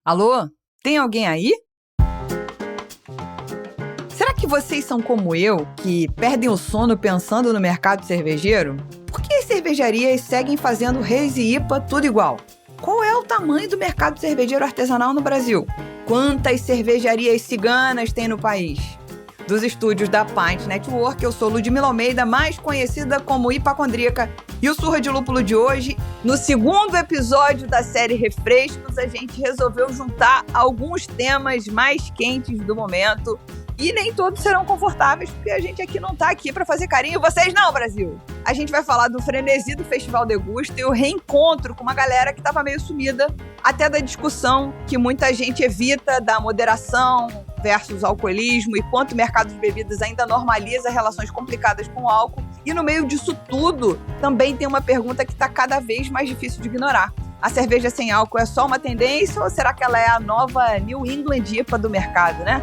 Alô? Tem alguém aí? Será que vocês são como eu, que perdem o sono pensando no mercado cervejeiro? Por que as cervejarias seguem fazendo Reis e IPA tudo igual? Qual é o tamanho do mercado cervejeiro artesanal no Brasil? Quantas cervejarias ciganas tem no país? Dos estúdios da Pint Network, eu sou Ludmila Almeida, mais conhecida como Hipacondríaca. E o Surra de Lúpulo de hoje, no segundo episódio da série Refrescos, a gente resolveu juntar alguns temas mais quentes do momento. E nem todos serão confortáveis, porque a gente aqui não tá aqui para fazer carinho. Vocês não, Brasil! A gente vai falar do frenesi do Festival Degusta e o reencontro com uma galera que tava meio sumida, até da discussão que muita gente evita da moderação versus alcoolismo e quanto o mercado de bebidas ainda normaliza relações complicadas com o álcool. E no meio disso tudo, também tem uma pergunta que tá cada vez mais difícil de ignorar. A cerveja sem álcool é só uma tendência ou será que ela é a nova New England IPA do mercado, né?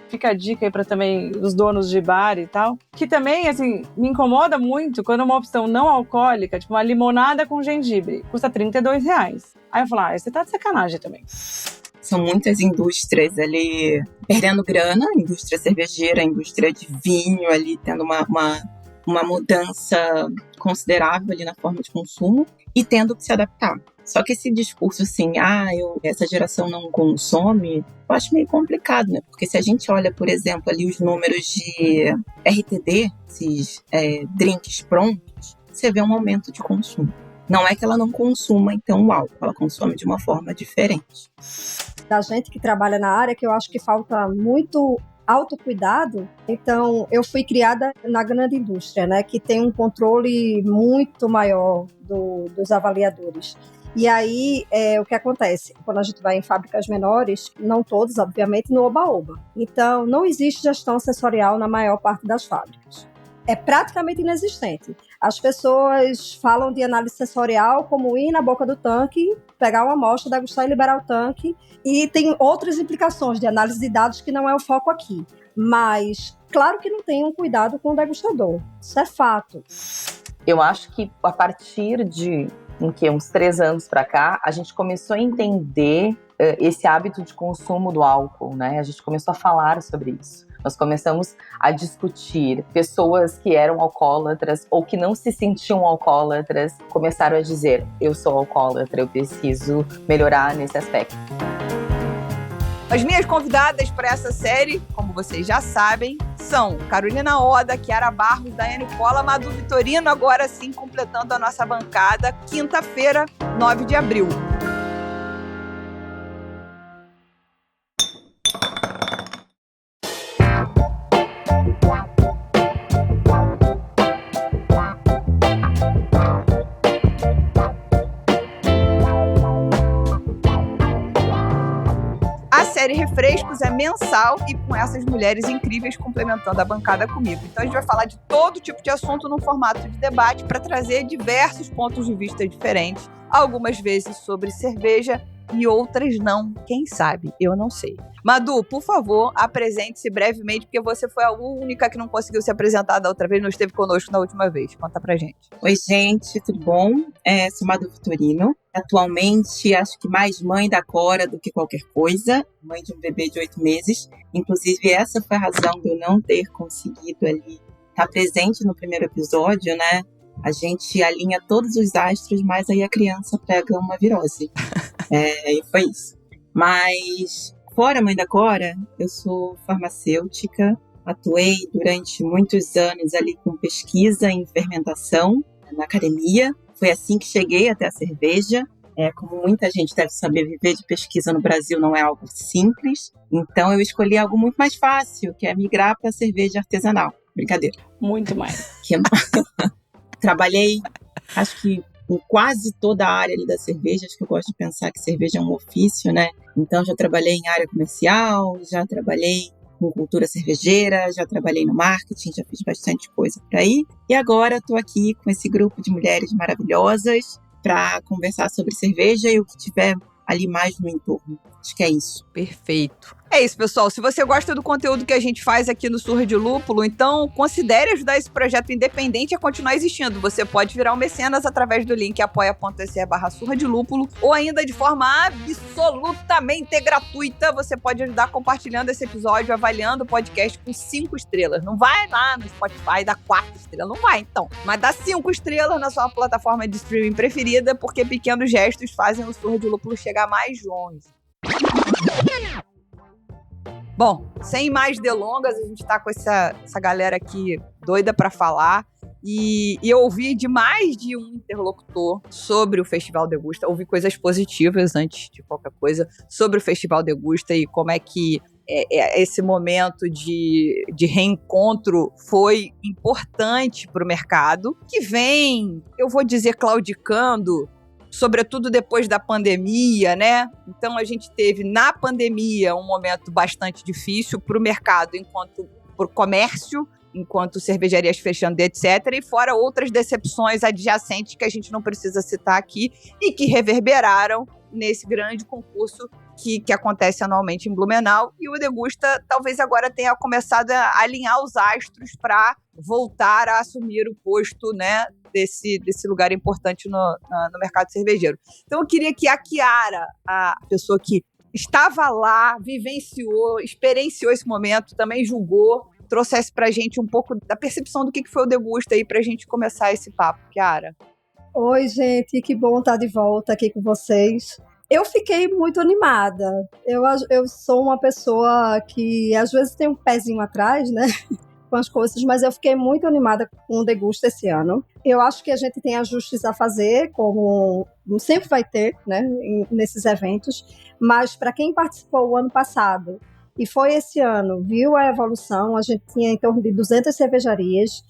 Fica a dica aí para também os donos de bar e tal, que também, assim, me incomoda muito quando uma opção não alcoólica, tipo uma limonada com gengibre, custa R$32. Aí eu falo, você tá de sacanagem também. São muitas indústrias ali perdendo grana, a indústria cervejeira, a indústria de vinho ali tendo uma mudança considerável ali na forma de consumo e tendo que se adaptar. Só que esse discurso assim, essa geração não consome, eu acho meio complicado, né? Porque se a gente olha, por exemplo, ali os números de RTD, esses drinks prontos, você vê um aumento de consumo. Não é que ela não consuma, então, o álcool, ela consome de uma forma diferente. Da gente que trabalha na área, que eu acho que falta muito autocuidado. Então, eu fui criada na grande indústria, né, que tem um controle muito maior dos avaliadores. E aí, o que acontece? Quando a gente vai em fábricas menores, não todas, obviamente, no oba-oba. Então, não existe gestão sensorial na maior parte das fábricas. É praticamente inexistente. As pessoas falam de análise sensorial como ir na boca do tanque, pegar uma amostra, degustar e liberar o tanque. E tem outras implicações de análise de dados que não é o foco aqui. Mas, claro que não tem um cuidado com o degustador. Isso é fato. Eu acho que a partir de uns 3 anos para cá, a gente começou a entender esse hábito de consumo do álcool, né? A gente começou a falar sobre isso. Nós começamos a discutir. Pessoas que eram alcoólatras ou que não se sentiam alcoólatras começaram a dizer: eu sou alcoólatra, eu preciso melhorar nesse aspecto. As minhas convidadas para essa série, como vocês já sabem, são Carolina Oda, Chiara Barros, Daiane Pola, Madu Vitorino, agora sim completando a nossa bancada, quinta-feira, 9 de abril. A série Refrescos é mensal e com essas mulheres incríveis complementando a bancada comigo. Então a gente vai falar de todo tipo de assunto num formato de debate para trazer diversos pontos de vista diferentes, algumas vezes sobre cerveja e outras não. Quem sabe? Eu não sei. Madu, por favor, apresente-se brevemente, porque você foi a única que não conseguiu se apresentar da outra vez, não esteve conosco na última vez. Conta pra gente. Oi, gente, tudo bom? Sou Madu Vitorino. Atualmente, acho que mais mãe da Cora do que qualquer coisa. Mãe de um bebê de 8 meses. Inclusive, essa foi a razão de eu não ter conseguido ali estar presente no primeiro episódio, né? A gente alinha todos os astros, mas aí a criança pega uma virose. E foi isso. Mas, fora Mãe da Cora, eu sou farmacêutica. Atuei durante muitos anos ali com pesquisa em fermentação na academia. Foi assim que cheguei até a cerveja. Como muita gente deve saber, viver de pesquisa no Brasil não é algo simples. Então, eu escolhi algo muito mais fácil, que é migrar para a cerveja artesanal. Brincadeira. Muito mais. Trabalhei, acho que em quase toda a área ali da cerveja. Acho que eu gosto de pensar que cerveja é um ofício, né? Então, já trabalhei em área comercial, já trabalhei com cultura cervejeira, já trabalhei no marketing, já fiz bastante coisa por aí. E agora estou aqui com esse grupo de mulheres maravilhosas para conversar sobre cerveja e o que tiver ali mais no entorno. Acho que é isso. Perfeito. É isso, pessoal. Se você gosta do conteúdo que a gente faz aqui no Surra de Lúpulo, então considere ajudar esse projeto independente a continuar existindo. Você pode virar um mecenas através do link apoia.se/Surra de Lúpulo, ou ainda de forma absolutamente gratuita, você pode ajudar compartilhando esse episódio, avaliando o podcast com 5 estrelas. Não vai lá no Spotify dar 4 estrelas, não vai então. Mas dá 5 estrelas na sua plataforma de streaming preferida, porque pequenos gestos fazem o Surra de Lúpulo chegar mais longe. Bom, sem mais delongas, a gente tá com essa galera aqui doida pra falar. E eu ouvi de mais de um interlocutor sobre o Festival Degusta. Ouvi coisas positivas antes de qualquer coisa sobre o Festival Degusta e como é que esse momento de reencontro foi importante para o mercado, que vem, eu vou dizer, claudicando, sobretudo depois da pandemia, né? Então a gente teve na pandemia um momento bastante difícil para o mercado, enquanto para o comércio, enquanto cervejarias fechando, etc. E fora outras decepções adjacentes que a gente não precisa citar aqui e que reverberaram nesse grande concurso que acontece anualmente em Blumenau. E o Degusta talvez agora tenha começado a alinhar os astros para voltar a assumir o posto, né, desse lugar importante no mercado cervejeiro. Então eu queria que a Chiara, a pessoa que estava lá, vivenciou, experienciou esse momento, também julgou, trouxesse pra gente um pouco da percepção do que foi o Degusta aí pra gente começar esse papo. Chiara. Oi, gente, que bom estar de volta aqui com vocês. Eu fiquei muito animada. Eu sou uma pessoa que às vezes tem um pezinho atrás, né, com as coisas, mas eu fiquei muito animada com o Degusta esse ano. Eu acho que a gente tem ajustes a fazer, como sempre vai ter, né, nesses eventos, mas para quem participou o ano passado e foi esse ano, viu a evolução, a gente tinha em torno de 200 cervejarias,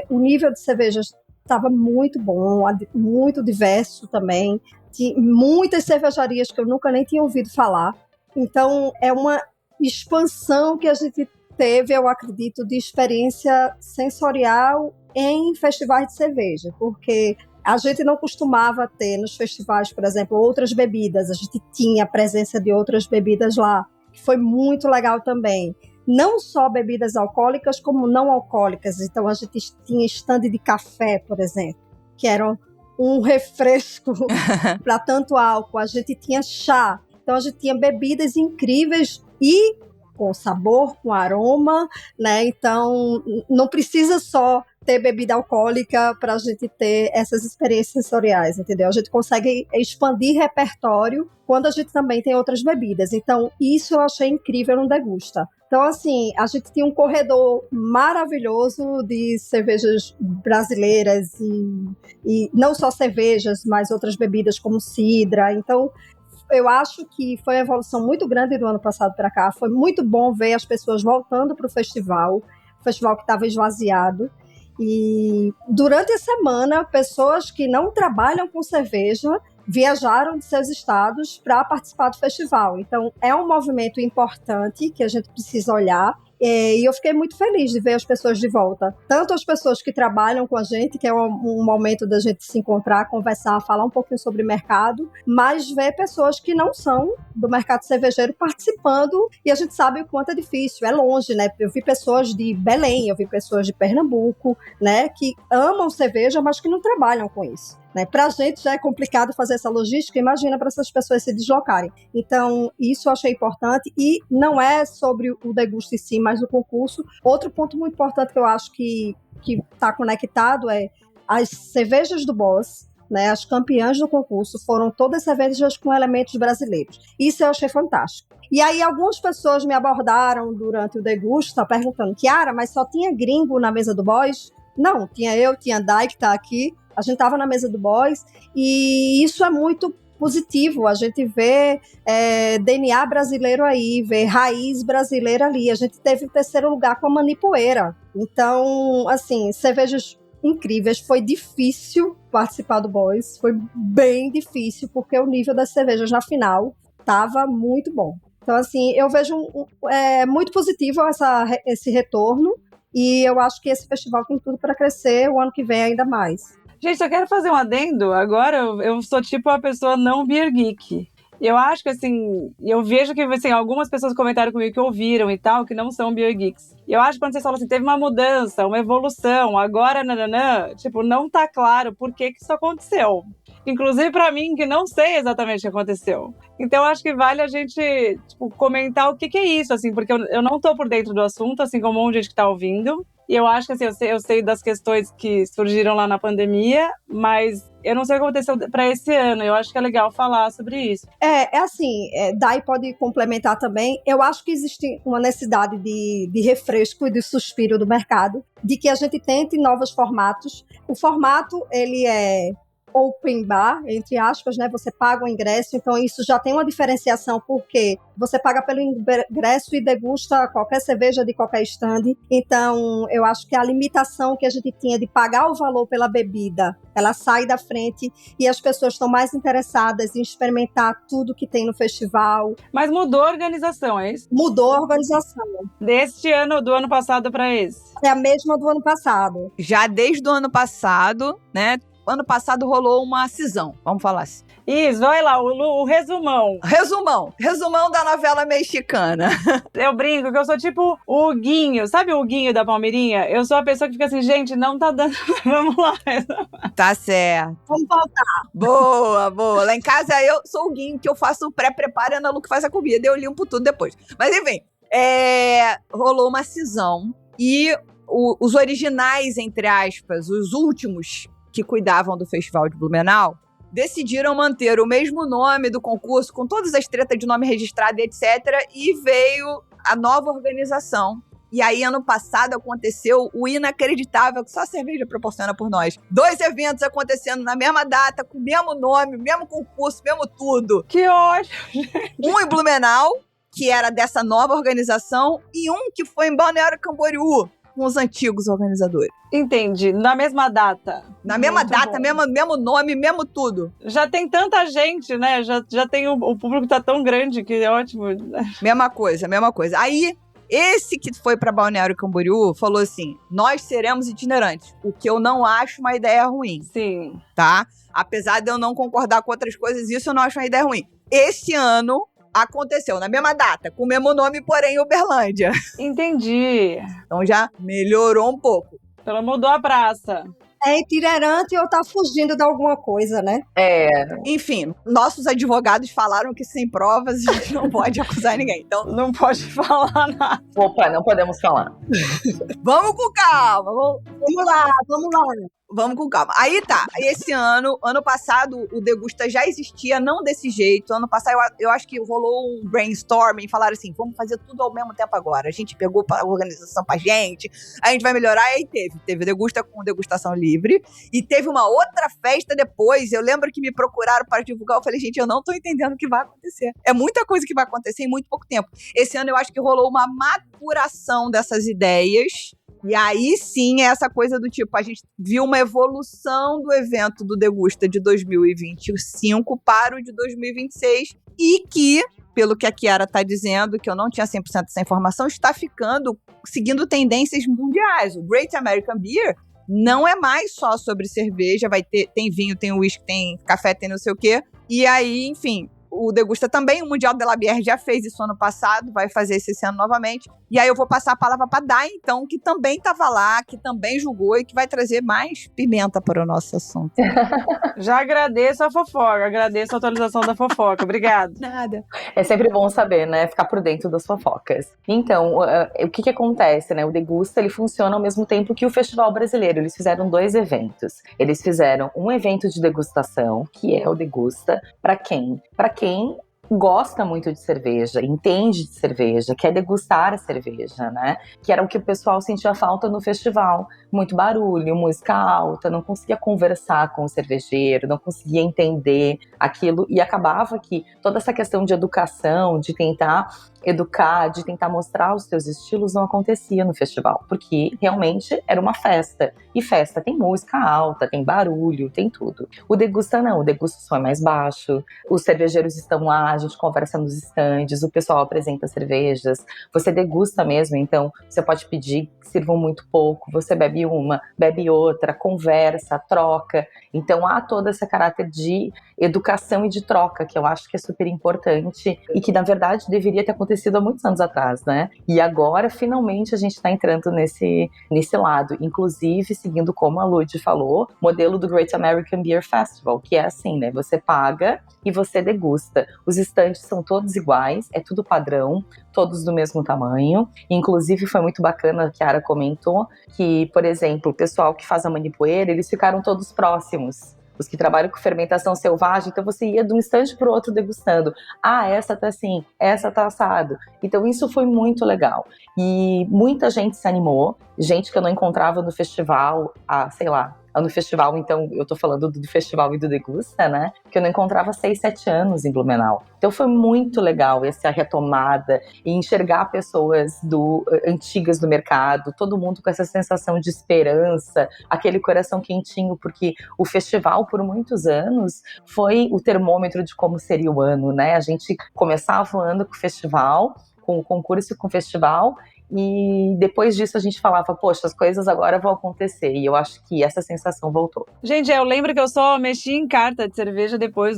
o nível de cervejas estava muito bom, muito diverso também, tinha muitas cervejarias que eu nunca nem tinha ouvido falar, então é uma expansão que a gente teve, eu acredito, de experiência sensorial em festivais de cerveja, porque a gente não costumava ter nos festivais, por exemplo, outras bebidas, a gente tinha a presença de outras bebidas lá, que foi muito legal também. Não só bebidas alcoólicas, como não alcoólicas. Então, a gente tinha stand de café, por exemplo, que era um refresco para tanto álcool. A gente tinha chá. Então, a gente tinha bebidas incríveis e com sabor, com aroma, né? Então, não precisa só ter bebida alcoólica para a gente ter essas experiências sensoriais, entendeu? A gente consegue expandir repertório quando a gente também tem outras bebidas. Então, isso eu achei incrível no Degusta. Então, assim, a gente tinha um corredor maravilhoso de cervejas brasileiras e não só cervejas, mas outras bebidas como cidra. Então, eu acho que foi uma evolução muito grande do ano passado para cá. Foi muito bom ver as pessoas voltando para o festival que estava esvaziado. E durante a semana, pessoas que não trabalham com cerveja viajaram de seus estados para participar do festival. Então, é um movimento importante que a gente precisa olhar. E eu fiquei muito feliz de ver as pessoas de volta. Tanto as pessoas que trabalham com a gente, que é um momento da gente se encontrar, conversar, falar um pouquinho sobre mercado, mas ver pessoas que não são do mercado cervejeiro participando, e a gente sabe o quanto é difícil, é longe, né? Eu vi pessoas de Belém, eu vi pessoas de Pernambuco, né, que amam cerveja, mas que não trabalham com isso. Para a gente já é complicado fazer essa logística, imagina para essas pessoas se deslocarem. Então, isso eu achei importante, e não é sobre o Degusta em si, mas o concurso. Outro ponto muito importante que eu acho que está conectado é as cervejas do Boss, né, as campeãs do concurso, foram todas cervejas com elementos brasileiros. Isso eu achei fantástico. E aí algumas pessoas me abordaram durante o Degusta perguntando, Chiara, mas só tinha gringo na mesa do Boss? Não, tinha eu, tinha a Dai, que está aqui, a gente estava na mesa do Boss, e isso é muito positivo, a gente vê DNA brasileiro aí, vê raiz brasileira ali, a gente teve o 3º lugar com a Manipoeira. Então, assim, cervejas incríveis, foi difícil participar do Boss, foi bem difícil, porque o nível das cervejas na final estava muito bom. Então, assim, eu vejo muito positivo esse retorno, e eu acho que esse festival tem tudo para crescer o ano que vem ainda mais. Gente, eu quero fazer um adendo. Agora eu sou tipo uma pessoa não beer geek. Eu acho que, assim, eu vejo que, assim, algumas pessoas comentaram comigo que ouviram e tal, que não são beer geeks. E eu acho que quando vocês falam assim, teve uma mudança, uma evolução, agora, nananã, tipo, não tá claro por que isso aconteceu. Inclusive pra mim, que não sei exatamente o que aconteceu. Então, eu acho que vale a gente, tipo, comentar o que é isso, assim, porque eu não tô por dentro do assunto, assim como um monte de gente que tá ouvindo. E eu acho que, assim, eu sei das questões que surgiram lá na pandemia, mas eu não sei o que aconteceu para esse ano. Eu acho que é legal falar sobre isso. É assim, Dai pode complementar também. Eu acho que existe uma necessidade de refresco e de suspiro do mercado, de que a gente tente novos formatos. O formato, ele é open bar, entre aspas, né? Você paga o ingresso, então isso já tem uma diferenciação, porque você paga pelo ingresso e degusta qualquer cerveja de qualquer stand. Então, eu acho que a limitação que a gente tinha de pagar o valor pela bebida, ela sai da frente e as pessoas estão mais interessadas em experimentar tudo que tem no festival. Mas mudou a organização, é isso? Mudou a organização. Deste ano, do ano passado para esse? É a mesma do ano passado. Já desde o ano passado, né? Ano passado rolou uma cisão, vamos falar assim. Isso, vai lá, o resumão. Resumão da novela mexicana. Eu brinco que eu sou tipo o Guinho, sabe o Guinho da Palmeirinha? Eu sou a pessoa que fica assim, gente, não tá dando, vamos lá. Tá certo. Vamos voltar. Boa. Lá em casa eu sou o Guinho, que eu faço o pré-preparo e a Ana Lu que faz a comida, eu limpo tudo depois. Mas enfim, rolou uma cisão e os originais, entre aspas, os últimos que cuidavam do Festival de Blumenau, decidiram manter o mesmo nome do concurso, com todas as tretas de nome registrado e etc. E veio a nova organização. E aí, ano passado, aconteceu o inacreditável, que só a cerveja proporciona por nós. 2 eventos acontecendo na mesma data, com o mesmo nome, mesmo concurso, mesmo tudo. Que ódio! Um em Blumenau, que era dessa nova organização, e um que foi em Balneário Camboriú, com os antigos organizadores. Entendi. Na mesma data. Na mesma Muito data, bom. mesmo nome, mesmo tudo. Já tem tanta gente, né? Já tem o público tá tão grande que é ótimo. Mesma coisa. Aí, esse que foi pra Balneário Camboriú falou assim, nós seremos itinerantes, o que eu não acho uma ideia ruim. Sim. Tá? Apesar de eu não concordar com outras coisas, isso eu não acho uma ideia ruim. Esse ano aconteceu na mesma data, com o mesmo nome, porém em Uberlândia. Entendi. Então já melhorou um pouco. Ela mudou a praça. É itinerante ou tá fugindo de alguma coisa, né? Enfim, nossos advogados falaram que sem provas a gente não pode acusar ninguém. Então, Não pode falar nada. Opa, não podemos falar. vamos com calma, Vamos lá. Vamos com calma. Aí tá, esse ano passado o Degusta já existia, não desse jeito. Ano passado eu acho que rolou um brainstorming, falaram assim, vamos fazer tudo ao mesmo tempo agora. A gente pegou a organização pra gente, a gente vai melhorar, e aí teve Degusta com degustação livre, e teve uma outra festa depois. Eu lembro que me procuraram para divulgar, eu falei, gente, eu não tô entendendo o que vai acontecer. É muita coisa que vai acontecer em muito pouco tempo. Esse ano eu acho que rolou uma maturação dessas ideias. E aí sim, é essa coisa do tipo, a gente viu uma evolução do evento do Degusta de 2025 para o de 2026 e que, pelo que a Chiara está dizendo, que eu não tinha 100% dessa informação, está seguindo tendências mundiais. O Great American Beer não é mais só sobre cerveja, tem vinho, tem uísque, tem café, tem não sei o quê. E aí, enfim, o Degusta também, o Mundial de la Bière já fez isso ano passado, vai fazer esse ano novamente. E aí eu vou passar a palavra para Dai, então, que também estava lá, que também julgou e que vai trazer mais pimenta para o nosso assunto. Já agradeço a fofoca, agradeço a atualização da fofoca. Obrigada. Nada. É sempre bom saber, né? Ficar por dentro das fofocas. Então, o que acontece, né? O Degusta, ele funciona ao mesmo tempo que o Festival Brasileiro. Eles fizeram 2 eventos. Eles fizeram um evento de degustação, que é o Degusta, para quem? Para quem gosta muito de cerveja, entende de cerveja, quer degustar a cerveja, né? Que era o que o pessoal sentia falta no festival. Muito barulho, música alta, não conseguia conversar com o cervejeiro, não conseguia entender aquilo, e acabava que toda essa questão de educação, de tentar educar, de tentar mostrar os seus estilos, não acontecia no festival, porque realmente era uma festa, e festa tem música alta, tem barulho, tem tudo. O Degusta não, o Degusta só é mais baixo, os cervejeiros estão lá a gente conversa nos estandes, o pessoal apresenta cervejas, você degusta mesmo, então você pode pedir que sirvam muito pouco, você bebe uma, bebe outra, conversa, troca. Então há todo esse caráter de educação e de troca, que eu acho que é super importante e que, na verdade, deveria ter acontecido há muitos anos atrás, né? E agora, finalmente, a gente está entrando nesse lado. Inclusive, seguindo como a Lud falou, modelo do Great American Beer Festival, que é assim, né? Você paga e você degusta. Os estandes são todos iguais, é tudo padrão, todos do mesmo tamanho. Inclusive, foi muito bacana, a Chiara comentou, que, por exemplo, o pessoal que faz a manipoeira, eles ficaram todos próximos. Os que trabalham com fermentação selvagem, então você ia de um estande para o outro degustando. Ah, essa tá assim, essa tá assado. Então isso foi muito legal. E muita gente se animou, gente que eu não encontrava no festival, sei lá, no festival, então eu tô falando do festival e do Degusta, né? Que eu não encontrava há 6, 7 anos em Blumenau. Então foi muito legal essa retomada e enxergar pessoas antigas do mercado, todo mundo com essa sensação de esperança, aquele coração quentinho, porque o festival, por muitos anos, foi o termômetro de como seria o ano, né? A gente começava o ano com o festival, com o concurso e com o festival, e depois disso a gente falava, poxa, as coisas agora vão acontecer, e eu acho que essa sensação voltou. Gente, eu lembro que eu só mexi em carta de cerveja depois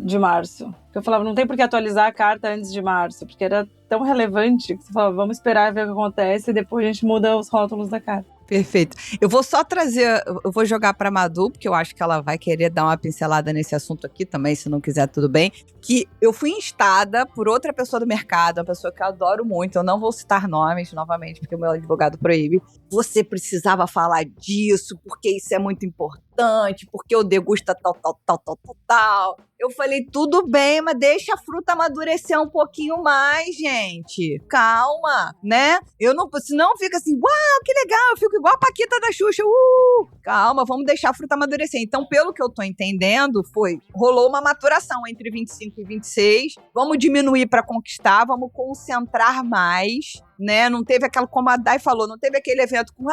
de março. Eu falava, não tem por que atualizar a carta antes de março, porque era tão relevante que você falava, vamos esperar ver o que acontece e depois a gente muda os rótulos da carta. Perfeito. Eu vou só trazer, eu vou jogar para Madu, porque eu acho que ela vai querer dar uma pincelada nesse assunto aqui também, se não quiser, tudo bem. Que eu fui instada por outra pessoa do mercado, uma pessoa que eu adoro muito, eu não vou citar nomes novamente, porque o meu advogado proíbe. Você precisava falar disso, porque isso é muito importante, porque o degusta tal. Eu falei, tudo bem, mas deixa a fruta amadurecer um pouquinho mais, gente. Calma, né? Eu não, senão fica assim, uau, que legal, eu fico igual a Paquita da Xuxa, calma, vamos deixar a fruta amadurecer. Então, pelo que eu tô entendendo, rolou uma maturação entre 25 e 26, vamos diminuir para conquistar, vamos concentrar mais, né? Não teve aquela, como a Dai falou, não teve aquele evento com,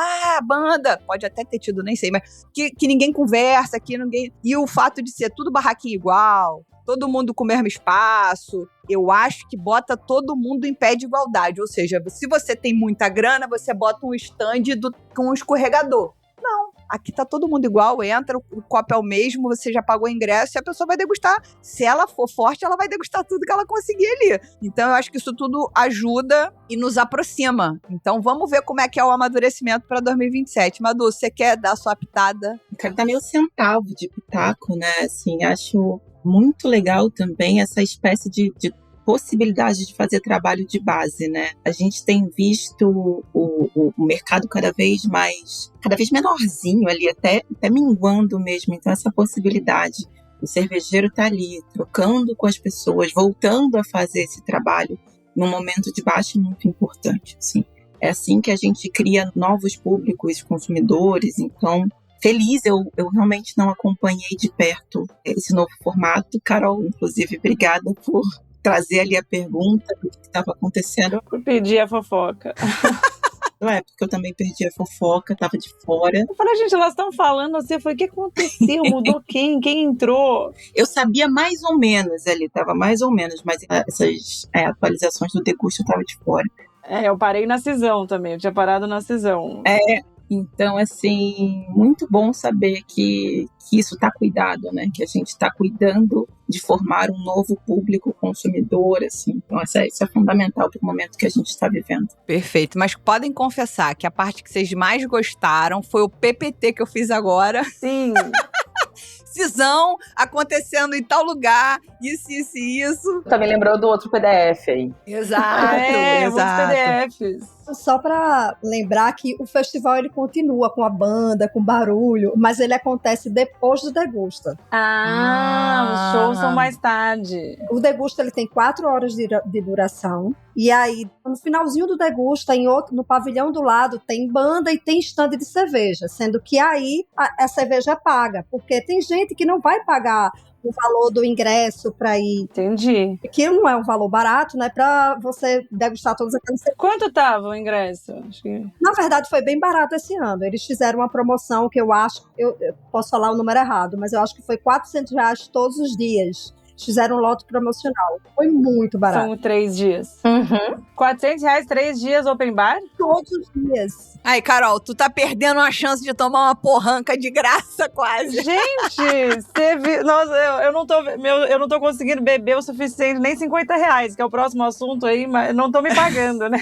banda, pode até ter tido, nem sei, mas que ninguém conversa, que ninguém... E o fato de ser tudo barraquinho igual, todo mundo com o mesmo espaço, eu acho que bota todo mundo em pé de igualdade. Ou seja, se você tem muita grana, você bota um stand com um escorregador. Não, aqui tá todo mundo igual, entra, o copo é o mesmo, você já pagou o ingresso e a pessoa vai degustar. Se ela for forte, ela vai degustar tudo que ela conseguir ali. Então eu acho que isso tudo ajuda e nos aproxima. Então vamos ver como é que é o amadurecimento para 2027. Madu, você quer dar a sua pitada? Eu quero dar meu centavo de pitaco, né? Assim, acho muito legal também essa espécie de possibilidade de fazer trabalho de base, né? A gente tem visto o mercado cada vez menorzinho ali, até minguando mesmo. Então, essa possibilidade, o cervejeiro tá ali, trocando com as pessoas, voltando a fazer esse trabalho num momento de baixa muito importante, assim. É assim que a gente cria novos públicos, consumidores. Então, feliz, eu realmente não acompanhei de perto esse novo formato. Carol, inclusive, obrigada por trazer ali a pergunta do que estava acontecendo. Por pedir a fofoca. Não é, porque eu também perdi a fofoca, estava de fora. Eu falei, gente, elas estão falando assim, eu falei, o que aconteceu? Mudou quem? Quem entrou? Eu sabia mais ou menos ali, estava mais ou menos, mas essas atualizações do Degusta eu estava de fora. Eu parei na cisão também, eu tinha parado na cisão. Então, assim, muito bom saber que isso está cuidado, né? Que a gente está cuidando de formar um novo público consumidor, assim. Então, isso é fundamental para o momento que a gente está vivendo. Perfeito, mas podem confessar que a parte que vocês mais gostaram foi o PPT que eu fiz agora. Sim. Cisão acontecendo em tal lugar, isso. Também lembrou do outro PDF aí. Exato, exato. PDFs. Só para lembrar que o festival ele continua com a banda, com barulho, mas ele acontece depois do Degusta. Os shows são mais tarde. O Degusta ele tem 4 horas de duração. E aí, no finalzinho do Degusta, no pavilhão do lado, tem banda e tem stand de cerveja. Sendo que aí a cerveja é paga. Porque tem gente que não vai pagar o valor do ingresso para ir. Entendi. Que não é um valor barato, né? Para você degustar todas aquelas cervejas. Quanto tava o ingresso? Acho que... Na verdade, foi bem barato esse ano. Eles fizeram uma promoção que eu acho... Eu posso falar o número errado, mas eu acho que foi R$400 todos os dias. fizeram um lote promocional. Foi muito barato. São 3 dias. Uhum. R$400, 3 dias open bar? Todos os dias. Aí, Carol, tu tá perdendo a chance de tomar uma porranca de graça quase. Gente, nossa, eu não tô conseguindo beber o suficiente, nem R$50, que é o próximo assunto aí, mas não tô me pagando, né?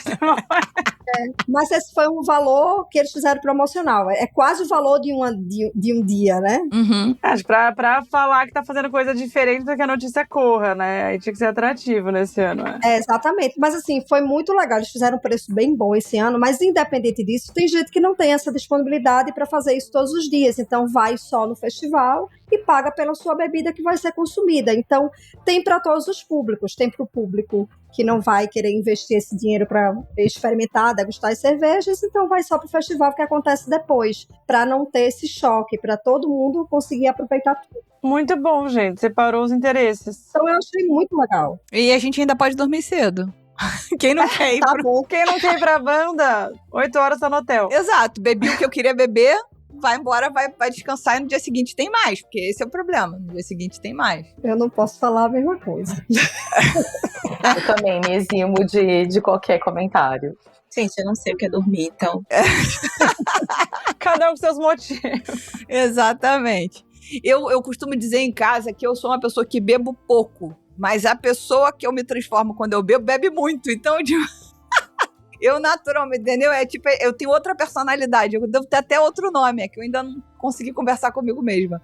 Mas esse foi um valor que eles fizeram promocional. É quase o valor de um dia, né? Uhum. Acho que pra falar que tá fazendo coisa diferente para que a notícia corra, né? Aí tinha que ser atrativo nesse ano, né? Exatamente. Mas assim, foi muito legal. Eles fizeram um preço bem bom esse ano, mas independente disso, tem gente que não tem essa disponibilidade para fazer isso todos os dias. Então vai só no festival e paga pela sua bebida que vai ser consumida. Então tem para todos os públicos. Tem para o público que não vai querer investir esse dinheiro para experimentar, degustar as cervejas, então vai só para o festival que acontece depois, para não ter esse choque, para todo mundo conseguir aproveitar tudo. Muito bom, gente. Separou os interesses. Então eu achei muito legal. E a gente ainda pode dormir cedo. Quem não quer ir Tá pro... bom. Quem não quer ir pra banda, 8 horas tá no hotel. Exato, bebi o que eu queria beber, vai embora, vai descansar e no dia seguinte tem mais, porque esse é o problema, no dia seguinte tem mais. Eu não posso falar a mesma coisa. Eu também me eximo de qualquer comentário. Gente, eu não sei o que é dormir, então. Cada um com seus motivos. Exatamente. Eu costumo dizer em casa que eu sou uma pessoa que bebo pouco, mas a pessoa que eu me transformo quando eu bebo, bebe muito. Então, eu naturalmente, entendeu? É tipo, eu tenho outra personalidade, eu devo ter até outro nome, é que eu ainda não consegui conversar comigo mesma.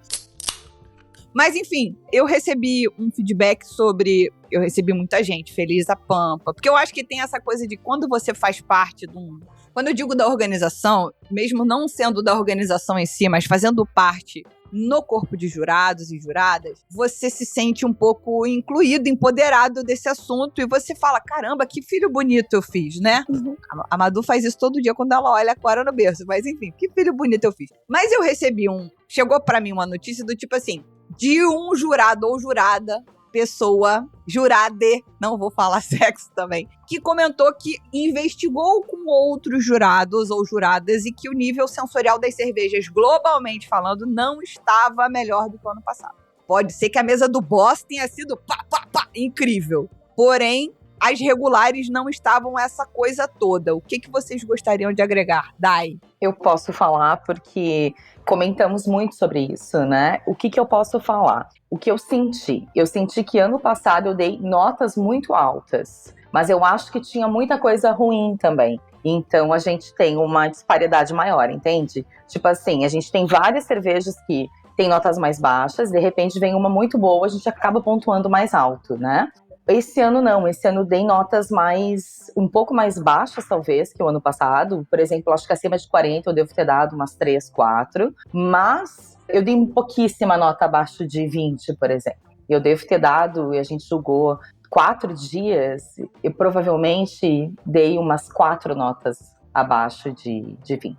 Mas, enfim, eu recebi um feedback sobre... Eu recebi muita gente feliz a pampa. Porque eu acho que tem essa coisa de quando você faz parte de um... Quando eu digo da organização, mesmo não sendo da organização em si, mas fazendo parte no corpo de jurados e juradas, você se sente um pouco incluído, empoderado desse assunto. E você fala, caramba, que filho bonito eu fiz, né? Uhum. A Madu faz isso todo dia quando ela olha a Cora no berço. Mas, enfim, que filho bonito eu fiz. Mas eu recebi Chegou pra mim uma notícia do tipo assim... de um jurado ou jurada, pessoa, jurade, não vou falar sexo também, que comentou que investigou com outros jurados ou juradas e que o nível sensorial das cervejas, globalmente falando, não estava melhor do que o ano passado. Pode ser que a mesa do boss tenha sido incrível, porém, as regulares não estavam essa coisa toda. O que vocês gostariam de agregar? Dai. Eu posso falar porque comentamos muito sobre isso, né? O que eu posso falar? O que eu senti? Eu senti que ano passado eu dei notas muito altas, mas eu acho que tinha muita coisa ruim também. Então a gente tem uma disparidade maior, entende? Tipo assim, a gente tem várias cervejas que tem notas mais baixas, de repente vem uma muito boa, a gente acaba pontuando mais alto, né? Esse ano não, esse ano dei notas um pouco mais baixas talvez que o ano passado, por exemplo, acho que acima de 40 eu devo ter dado umas 3, 4, mas eu dei pouquíssima nota abaixo de 20, por exemplo. Eu devo ter dado, e a gente julgou 4 dias, eu provavelmente dei umas 4 notas abaixo de 20.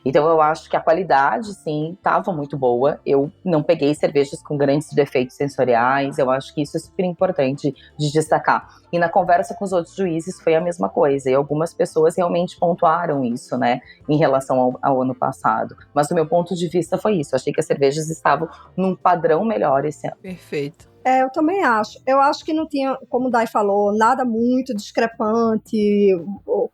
Então eu acho que a qualidade, sim, estava muito boa. Eu não peguei cervejas com grandes defeitos sensoriais, eu acho que isso é super importante de destacar. E na conversa com os outros juízes foi a mesma coisa, e algumas pessoas realmente pontuaram isso, né, em relação ao ano passado. Mas do meu ponto de vista foi isso, eu achei que as cervejas estavam num padrão melhor esse ano. Perfeito. Eu também acho. Eu acho que não tinha, como o Dai falou, nada muito discrepante,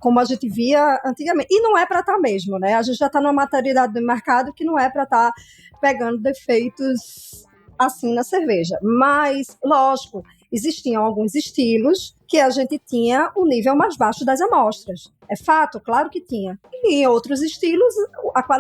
como a gente via antigamente. E não é para estar mesmo, né? A gente já está numa maturidade do mercado que não é para estar pegando defeitos assim na cerveja. Mas, lógico, existiam alguns estilos que a gente tinha um nível mais baixo das amostras. É fato, claro que tinha. E em outros estilos,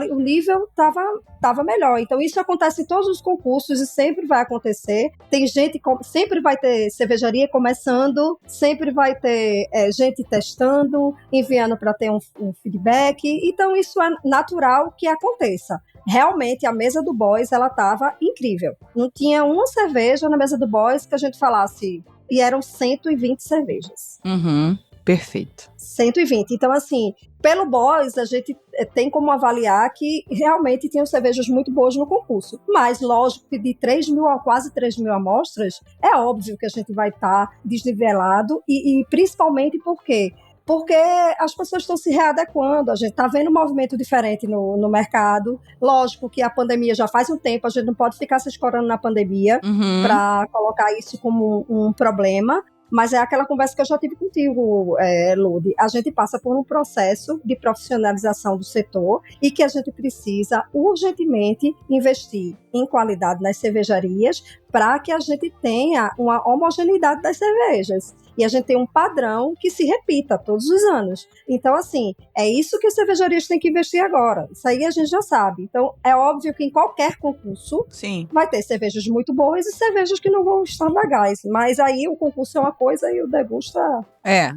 o nível estava melhor. Então, isso acontece em todos os concursos e sempre vai acontecer. Tem gente, sempre vai ter cervejaria começando, sempre vai ter gente testando, enviando para ter um feedback. Então, isso é natural que aconteça. Realmente, a mesa do Boys, ela estava incrível. Não tinha uma cerveja na mesa do Boys que a gente falasse... E eram 120 cervejas. Uhum, perfeito. 120. Então, assim, pelo Boys, a gente tem como avaliar que realmente tinham cervejas muito boas no concurso. Mas, lógico, que de 3 mil a quase 3 mil amostras, é óbvio que a gente vai estar desnivelado. E principalmente porque Porque as pessoas estão se readequando, a gente está vendo um movimento diferente no mercado. Lógico que a pandemia já faz um tempo, a gente não pode ficar se escorando na pandemia para colocar isso como um problema. Mas é aquela conversa que eu já tive contigo, Lude. A gente passa por um processo de profissionalização do setor e que a gente precisa urgentemente investir em qualidade nas cervejarias para que a gente tenha uma homogeneidade das cervejas. E a gente tem um padrão que se repita todos os anos. Então, assim, é isso que as cervejarias têm que investir agora. Isso aí a gente já sabe. Então, é óbvio que em qualquer concurso vai ter cervejas muito boas e cervejas que não vão estar legais. Mas aí o concurso é uma coisa e o degusta...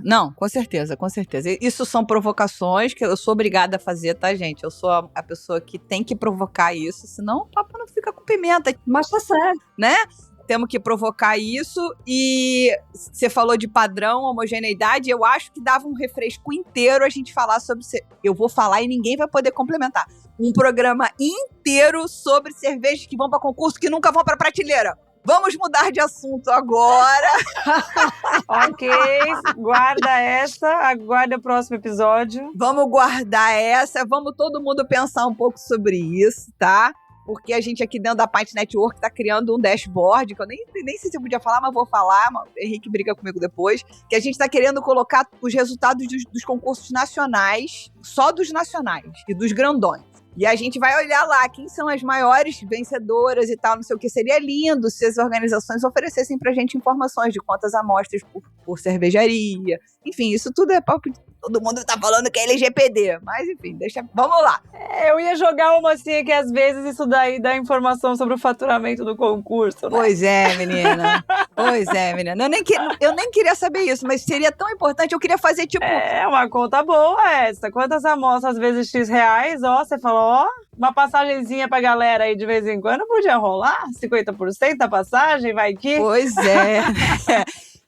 Não, com certeza, com certeza. Isso são provocações que eu sou obrigada a fazer, tá, gente? Eu sou a pessoa que tem que provocar isso, senão o papo não fica com pimenta. Mas tá certo. Né? Temos que provocar isso. E você falou de padrão, homogeneidade. Eu acho que dava um refresco inteiro a gente falar sobre... Eu vou falar e ninguém vai poder complementar. Um programa inteiro sobre cervejas que vão para concurso que nunca vão para prateleira. Vamos mudar de assunto agora. Ok, guarda essa, aguarda o próximo episódio. Vamos guardar essa, vamos todo mundo pensar um pouco sobre isso, tá? Porque a gente aqui dentro da Pint Network tá criando um dashboard, que eu nem sei se eu podia falar, mas vou falar, o Henrique briga comigo depois, que a gente tá querendo colocar os resultados dos concursos nacionais, só dos nacionais e dos grandões. E a gente vai olhar lá quem são as maiores vencedoras e tal, não sei o que. Seria lindo se as organizações oferecessem pra gente informações de quantas amostras por cervejaria. Enfim, isso tudo é papo. Todo mundo tá falando que é LGPD. Mas, enfim, vamos lá. Eu ia jogar uma assim, que às vezes isso daí dá informação sobre o faturamento do concurso, né? Pois é, menina. Eu nem queria saber isso, mas seria tão importante. Eu queria fazer, tipo... É uma conta boa essa. Quantas amostras, às vezes, X reais, você falou, uma passagenzinha pra galera aí de vez em quando podia rolar? 50% da passagem, vai que... Pois é.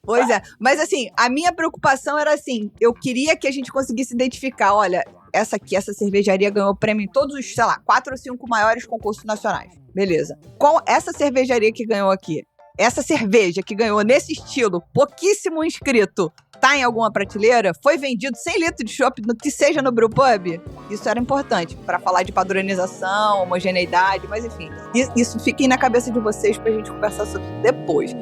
Pois é, mas assim, a minha preocupação era assim, eu queria que a gente conseguisse identificar, olha, essa cervejaria ganhou prêmio em todos os, 4 ou 5 maiores concursos nacionais. Beleza. Qual essa cervejaria que ganhou aqui? Essa cerveja que ganhou nesse estilo, pouquíssimo inscrito, tá em alguma prateleira? Foi vendido 100 litros de chopp, que seja no brewpub? Isso era importante, para falar de padronização, homogeneidade, mas enfim. Isso fiquem na cabeça de vocês pra gente conversar sobre isso depois.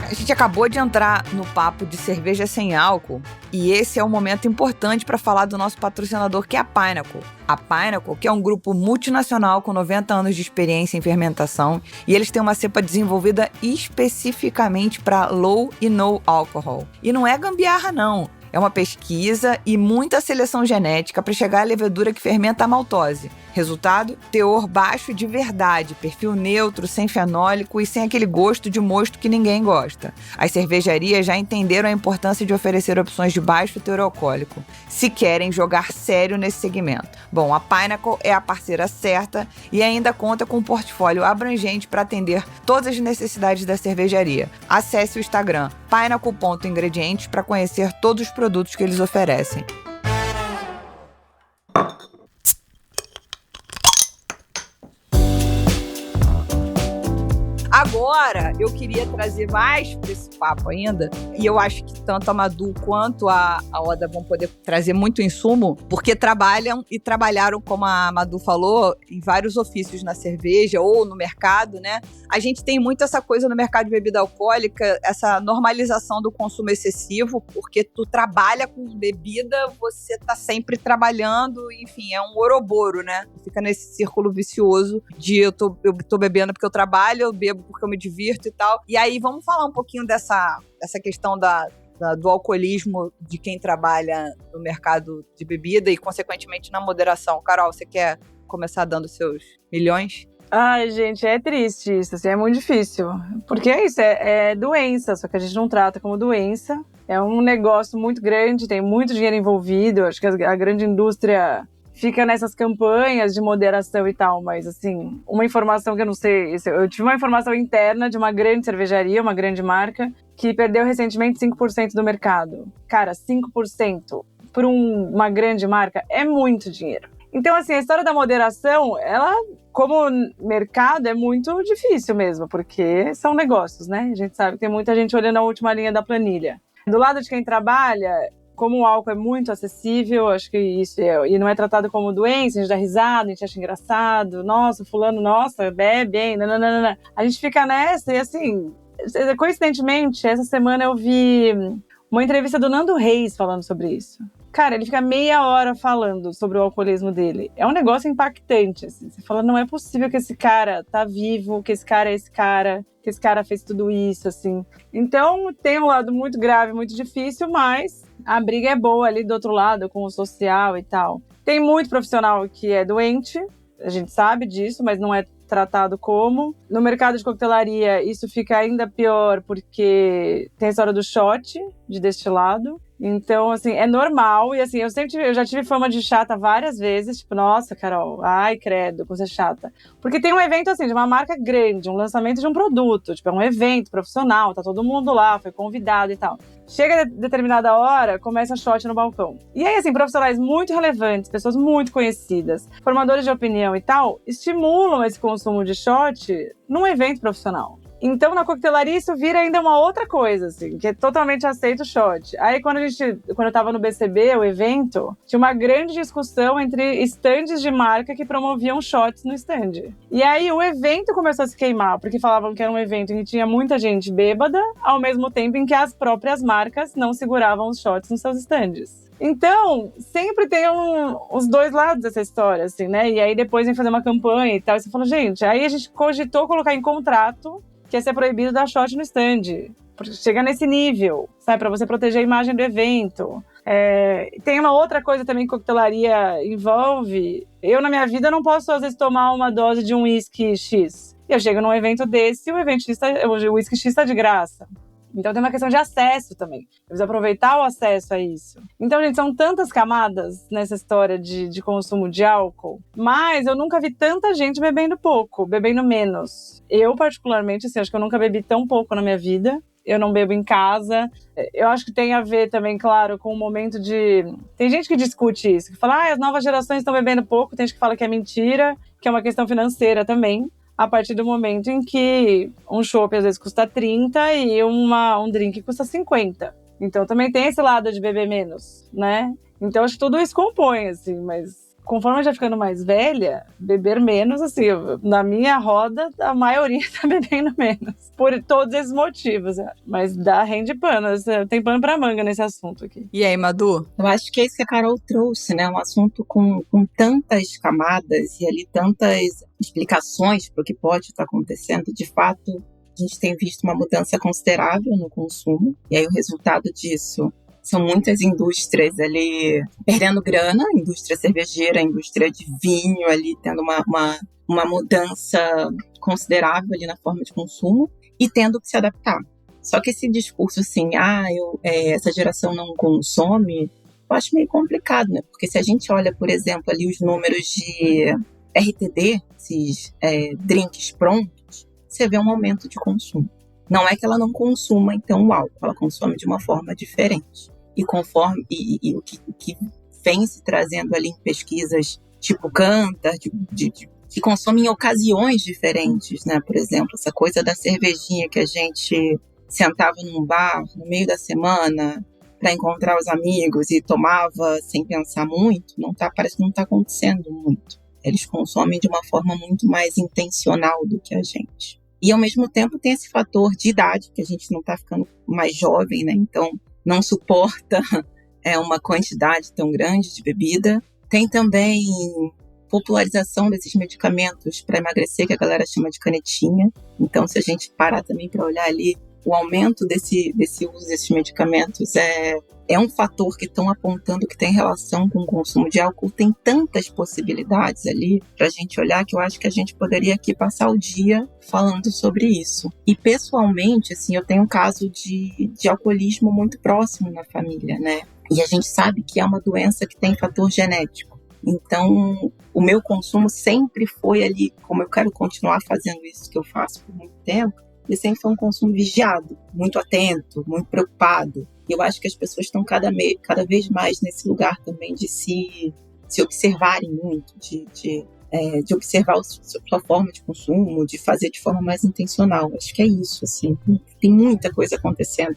A gente acabou de entrar no papo de cerveja sem álcool e esse é um momento importante para falar do nosso patrocinador, que é a Pineapple. A Pineapple, que é um grupo multinacional com 90 anos de experiência em fermentação, e eles têm uma cepa desenvolvida especificamente para low e no alcohol. E não é gambiarra, não. É uma pesquisa e muita seleção genética para chegar à levedura que fermenta a maltose. Resultado? Teor baixo de verdade, perfil neutro, sem fenólico e sem aquele gosto de mosto que ninguém gosta. As cervejarias já entenderam a importância de oferecer opções de baixo teor alcoólico, se querem jogar sério nesse segmento. Bom, a Pineapple é a parceira certa e ainda conta com um portfólio abrangente para atender todas as necessidades da cervejaria. Acesse o Instagram pineapple.ingredientes para conhecer todos os produtos que eles oferecem. Agora, eu queria trazer mais para esse papo ainda, e eu acho que tanto a Madu quanto a Oda vão poder trazer muito insumo, porque trabalham e trabalharam, como a Madu falou, em vários ofícios na cerveja ou no mercado, né? A gente tem muito essa coisa no mercado de bebida alcoólica, essa normalização do consumo excessivo, porque tu trabalha com bebida, você tá sempre trabalhando, enfim, é um ouroboro, né? Fica nesse círculo vicioso de eu tô bebendo porque eu trabalho, eu bebo porque eu me divirto e tal. E aí, vamos falar um pouquinho dessa questão do alcoolismo de quem trabalha no mercado de bebida e, consequentemente, na moderação. Carol, você quer começar dando seus milhões? Ai, gente, é triste isso, assim, é muito difícil. Porque é isso, é doença, só que a gente não trata como doença. É um negócio muito grande, tem muito dinheiro envolvido. Acho que a grande indústria fica nessas campanhas de moderação e tal, mas assim, uma informação que eu não sei, eu tive uma informação interna de uma grande cervejaria, uma grande marca, que perdeu recentemente 5% do mercado. Cara, 5% por uma grande marca é muito dinheiro. Então, assim, a história da moderação, ela, como mercado, é muito difícil mesmo, porque são negócios, né? A gente sabe que tem muita gente olhando a última linha da planilha. Do lado de quem trabalha, como o álcool é muito acessível, acho que isso e não é tratado como doença, a gente dá risada, a gente acha engraçado, nossa, fulano, nossa, bebe, hein, nananana. A gente fica nessa e, assim, coincidentemente, essa semana eu vi uma entrevista do Nando Reis falando sobre isso. Cara, ele fica meia hora falando sobre o alcoolismo dele. É um negócio impactante, assim. Você fala, não é possível que esse cara tá vivo, que esse cara é esse cara, que esse cara fez tudo isso, assim. Então, tem um lado muito grave, muito difícil, mas a briga é boa ali do outro lado, com o social e tal. Tem muito profissional que é doente, a gente sabe disso, mas não é tratado como. No mercado de coquetelaria, isso fica ainda pior, porque tem a história do shot de destilado. Então, assim, é normal. E, assim, eu já tive fama de chata várias vezes. Tipo, nossa, Carol, ai, credo, como você é chata. Porque tem um evento, assim, de uma marca grande, um lançamento de um produto. Tipo, é um evento profissional, tá todo mundo lá, foi convidado e tal. Chega de determinada hora, começa shot no balcão. E aí, assim, profissionais muito relevantes, pessoas muito conhecidas, formadores de opinião e tal, estimulam esse consumo de shot num evento profissional. Então, na coquetelaria, isso vira ainda uma outra coisa, assim, que é totalmente aceito o shot. Aí, quando eu tava no BCB, o evento, tinha uma grande discussão entre estandes de marca que promoviam shots no stand. E aí, o evento começou a se queimar, porque falavam que era um evento em que tinha muita gente bêbada, ao mesmo tempo em que as próprias marcas não seguravam os shots nos seus stands. Então, sempre tem os dois lados dessa história, assim, né? E aí, depois vem fazer uma campanha e tal, e você fala, gente, aí a gente cogitou colocar em contrato que ia ser proibido dar shot no stand. Chega nesse nível, sabe? Pra você proteger a imagem do evento. Tem uma outra coisa também que coquetelaria envolve. Eu, na minha vida, não posso, às vezes, tomar uma dose de um whisky X. E eu chego num evento desse e o whisky X tá de graça. Então tem uma questão de acesso também. Eu preciso aproveitar o acesso a isso. Então, gente, são tantas camadas nessa história de consumo de álcool, mas eu nunca vi tanta gente bebendo pouco, bebendo menos. Eu, particularmente, assim, acho que eu nunca bebi tão pouco na minha vida. Eu não bebo em casa. Eu acho que tem a ver também, claro, com o momento de... Tem gente que discute isso, que fala, as novas gerações estão bebendo pouco, tem gente que fala que é mentira, que é uma questão financeira também. A partir do momento em que um chopp às vezes custa 30 e um drink custa 50. Então também tem esse lado de beber menos, né? Então acho que tudo isso compõe, assim, mas conforme eu já ficando mais velha, beber menos, assim, na minha roda, a maioria tá bebendo menos. Por todos esses motivos, eu acho. Mas rende pano, tem pano pra manga nesse assunto aqui. E aí, Madu? Eu acho que é isso que a Carol trouxe, né? Um assunto com tantas camadas e ali tantas explicações para o que pode estar acontecendo. De fato, a gente tem visto uma mudança considerável no consumo. E aí o resultado disso são muitas indústrias ali perdendo grana, indústria cervejeira, indústria de vinho ali tendo uma mudança considerável ali na forma de consumo e tendo que se adaptar. Só que esse discurso assim, essa geração não consome, eu acho meio complicado, né? Porque se a gente olha, por exemplo, ali os números de RTD, esses drinks prontos, você vê um aumento de consumo. Não é que ela não consuma, então, o álcool, ela consome de uma forma diferente. E conforme e o que vem se trazendo ali em pesquisas tipo Kantar, que consome em ocasiões diferentes, né? Por exemplo, essa coisa da cervejinha que a gente sentava num bar no meio da semana para encontrar os amigos e tomava sem pensar muito, parece que não está acontecendo muito. Eles consomem de uma forma muito mais intencional do que a gente. E, ao mesmo tempo, tem esse fator de idade, que a gente não está ficando mais jovem, né? Então, não suporta uma quantidade tão grande de bebida. Tem também popularização desses medicamentos para emagrecer, que a galera chama de canetinha. Então, se a gente parar também para olhar ali, o aumento desse uso desses medicamentos é um fator que estão apontando que tem relação com o consumo de álcool. Tem tantas possibilidades ali para a gente olhar que eu acho que a gente poderia aqui passar o dia falando sobre isso. E pessoalmente, assim, eu tenho um caso de alcoolismo muito próximo na família, né? E a gente sabe que é uma doença que tem fator genético. Então, o meu consumo sempre foi ali, como eu quero continuar fazendo isso que eu faço por muito tempo, e sempre foi um consumo vigiado, muito atento, muito preocupado. E eu acho que as pessoas estão cada vez mais nesse lugar também de se se observarem muito, de observar a sua forma de consumo, de fazer de forma mais intencional. Acho que é isso, assim. Tem muita coisa acontecendo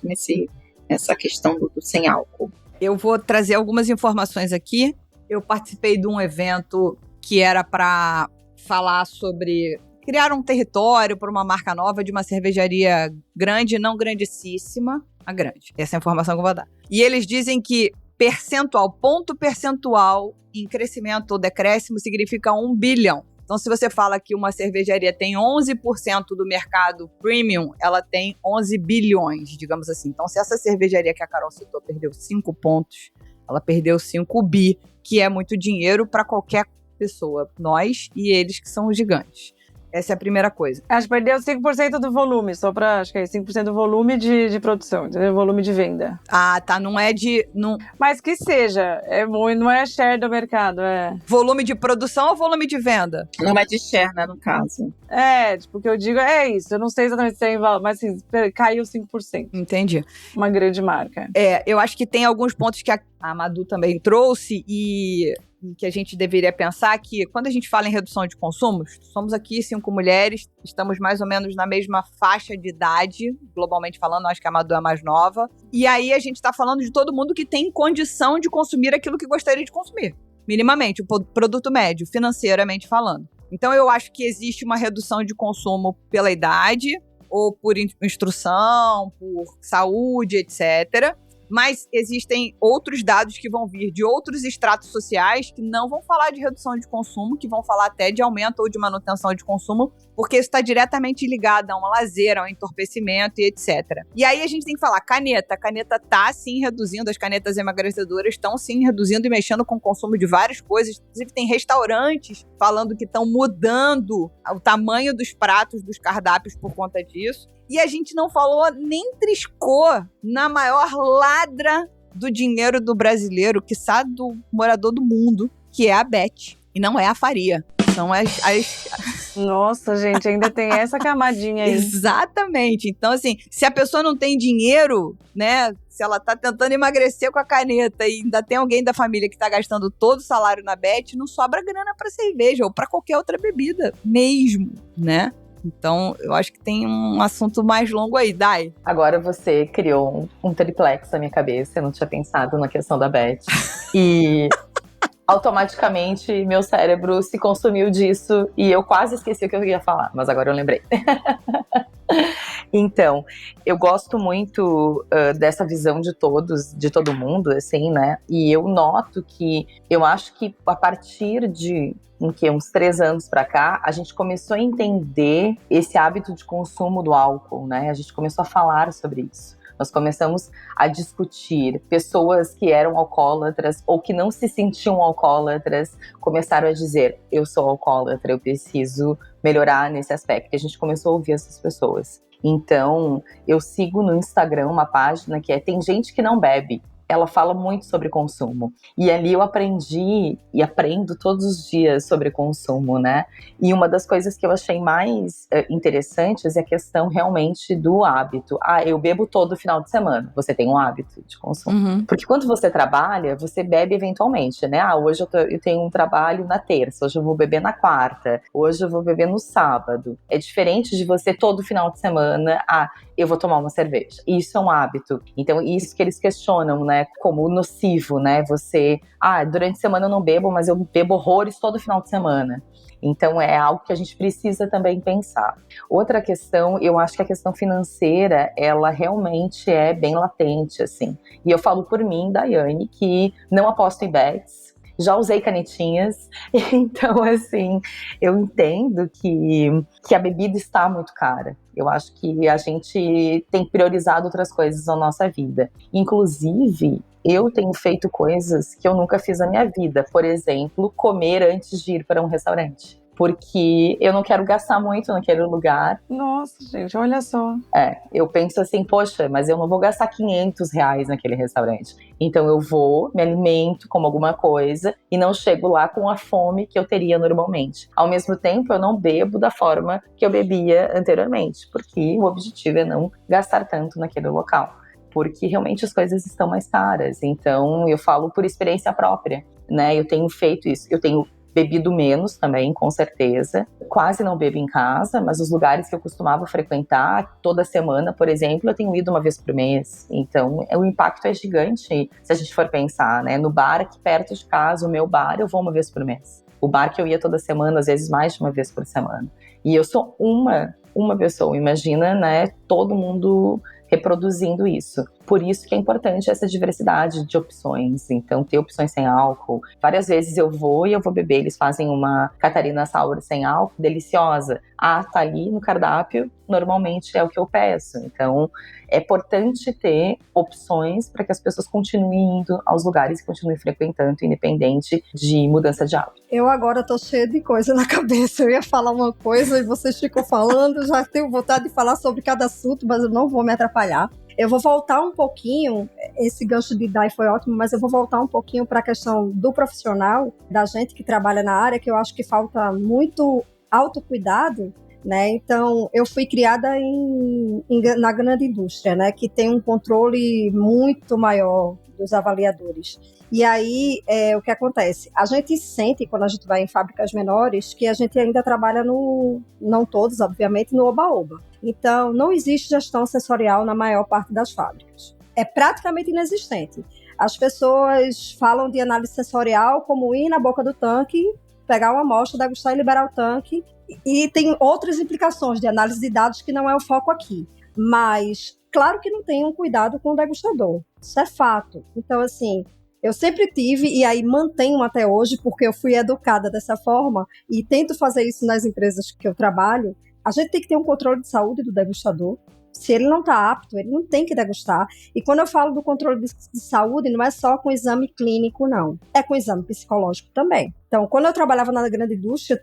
nessa questão do sem álcool. Eu vou trazer algumas informações aqui. Eu participei de um evento que era para falar sobre criar um território para uma marca nova de uma cervejaria grande, não grandíssima, a grande. Essa é a informação que eu vou dar. E eles dizem que ponto percentual em crescimento ou decréscimo significa 1 bilhão. Então, se você fala que uma cervejaria tem 11% do mercado premium, ela tem 11 bilhões, digamos assim. Então, se essa cervejaria que a Carol citou perdeu 5 pontos, ela perdeu 5 bi, que é muito dinheiro para qualquer pessoa. Nós e eles que são os gigantes. Essa é a primeira coisa. Acho que perdeu 5% do volume, acho que é 5% do volume de produção, entendeu? Volume de venda. Ah, tá, não é de... Não... Mas que seja, não é share do mercado, Volume de produção ou volume de venda? Não é de share, né, no caso. Tipo, o que eu digo é isso, eu não sei exatamente se é em valor, mas assim, caiu 5%. Entendi. Uma grande marca. Eu acho que tem alguns pontos que a Madu também trouxe e que a gente deveria pensar que quando a gente fala em redução de consumos, somos aqui 5 mulheres, estamos mais ou menos na mesma faixa de idade, globalmente falando, acho que a Madu é mais nova, e aí a gente está falando de todo mundo que tem condição de consumir aquilo que gostaria de consumir, minimamente, o produto médio, financeiramente falando. Então eu acho que existe uma redução de consumo pela idade, ou por instrução, por saúde, etc., mas existem outros dados que vão vir de outros estratos sociais que não vão falar de redução de consumo, que vão falar até de aumento ou de manutenção de consumo, porque isso está diretamente ligado a um lazer, a um entorpecimento e etc. E aí a gente tem que falar, caneta. A caneta está sim reduzindo, as canetas emagrecedoras estão sim reduzindo e mexendo com o consumo de várias coisas. Inclusive tem restaurantes falando que estão mudando o tamanho dos pratos, dos cardápios por conta disso. E a gente não falou nem triscou na maior ladra do dinheiro do brasileiro, quiçá do morador do mundo, que é a Beth. E não é a Faria. São as... Nossa, gente, ainda tem essa camadinha aí. Exatamente. Então, assim, se a pessoa não tem dinheiro, né? Se ela tá tentando emagrecer com a caneta e ainda tem alguém da família que tá gastando todo o salário na Beth, não sobra grana pra cerveja ou pra qualquer outra bebida mesmo, né? Então, eu acho que tem um assunto mais longo aí, Dai. Agora você criou um triplex na minha cabeça, eu não tinha pensado na questão da Beth. E automaticamente meu cérebro se consumiu disso e eu quase esqueci o que eu ia falar, mas agora eu lembrei. Então, eu gosto muito dessa visão de todo mundo, assim, né? E eu noto que, eu acho que a partir de uns 3 anos pra cá, a gente começou a entender esse hábito de consumo do álcool, né? A gente começou a falar sobre isso. Nós começamos a discutir. Pessoas que eram alcoólatras ou que não se sentiam alcoólatras começaram a dizer, eu sou alcoólatra, eu preciso melhorar nesse aspecto. E a gente começou a ouvir essas pessoas. Então, eu sigo no Instagram uma página que Tem Gente Que Não Bebe. Ela fala muito sobre consumo. E ali eu aprendi e aprendo todos os dias sobre consumo, né? E uma das coisas que eu achei mais interessantes é a questão realmente do hábito. Eu bebo todo final de semana. Você tem um hábito de consumo. Uhum. Porque quando você trabalha, você bebe eventualmente, né? Hoje eu tenho um trabalho na terça, hoje eu vou beber na quarta, hoje eu vou beber no sábado. É diferente de você todo final de semana, eu vou tomar uma cerveja. Isso é um hábito. Então, isso que eles questionam, né, como nocivo, né? Você, durante a semana eu não bebo, mas eu bebo horrores todo final de semana. Então, é algo que a gente precisa também pensar. Outra questão, eu acho que a questão financeira, ela realmente é bem latente, assim. E eu falo por mim, Daiane, que não aposto em bets, já usei canetinhas, então, assim, eu entendo que a bebida está muito cara. Eu acho que a gente tem priorizado outras coisas na nossa vida. Inclusive, eu tenho feito coisas que eu nunca fiz na minha vida. Por exemplo, comer antes de ir para um restaurante. Porque eu não quero gastar muito naquele lugar. Nossa, gente, olha só. Eu penso assim, poxa, mas eu não vou gastar R$500 naquele restaurante. Então eu vou, me alimento, como alguma coisa e não chego lá com a fome que eu teria normalmente. Ao mesmo tempo, eu não bebo da forma que eu bebia anteriormente, porque o objetivo é não gastar tanto naquele local. Porque realmente as coisas estão mais caras. Então, eu falo por experiência própria. né? Eu tenho feito isso, eu tenho bebido menos também, com certeza. Quase não bebo em casa, mas os lugares que eu costumava frequentar toda semana, por exemplo, eu tenho ido uma vez por mês. Então, o impacto é gigante, se a gente for pensar, né? No bar aqui perto de casa, o meu bar, eu vou uma vez por mês. O bar que eu ia toda semana, às vezes mais de uma vez por semana. E eu sou uma pessoa, imagina, né? Todo mundo reproduzindo isso. Por isso que é importante essa diversidade de opções. Então, ter opções sem álcool. Várias vezes eu vou beber, eles fazem uma Catarina Sour sem álcool, deliciosa. Ah, tá ali no cardápio, normalmente é o que eu peço. Então, é importante ter opções para que as pessoas continuem indo aos lugares e continuem frequentando, independente de mudança de hábito. Eu agora tô cheia de coisa na cabeça. Eu ia falar uma coisa e vocês ficam falando, já tenho vontade de falar sobre cada assunto, mas eu não vou me atrapalhar. Eu vou voltar um pouquinho, esse gancho de Dai foi ótimo, mas eu vou voltar um pouquinho para a questão do profissional, da gente que trabalha na área, que eu acho que falta muito autocuidado, né? Então, eu fui criada na grande indústria, né? Que tem um controle muito maior dos avaliadores. E aí, o que acontece? A gente sente, quando a gente vai em fábricas menores, que a gente ainda trabalha não todos, obviamente, no oba-oba. Então, não existe gestão sensorial na maior parte das fábricas. É praticamente inexistente. As pessoas falam de análise sensorial como ir na boca do tanque, pegar uma amostra, degustar e liberar o tanque. E tem outras implicações de análise de dados que não é o foco aqui. Mas, claro que não tem um cuidado com o degustador. Isso é fato. Então, assim, eu sempre tive, e aí mantenho até hoje, porque eu fui educada dessa forma, e tento fazer isso nas empresas que eu trabalho. A gente tem que ter um controle de saúde do degustador. Se ele não está apto, ele não tem que degustar. E quando eu falo do controle de saúde, não é só com exame clínico, não. É com exame psicológico também. Então, quando eu trabalhava na grande indústria,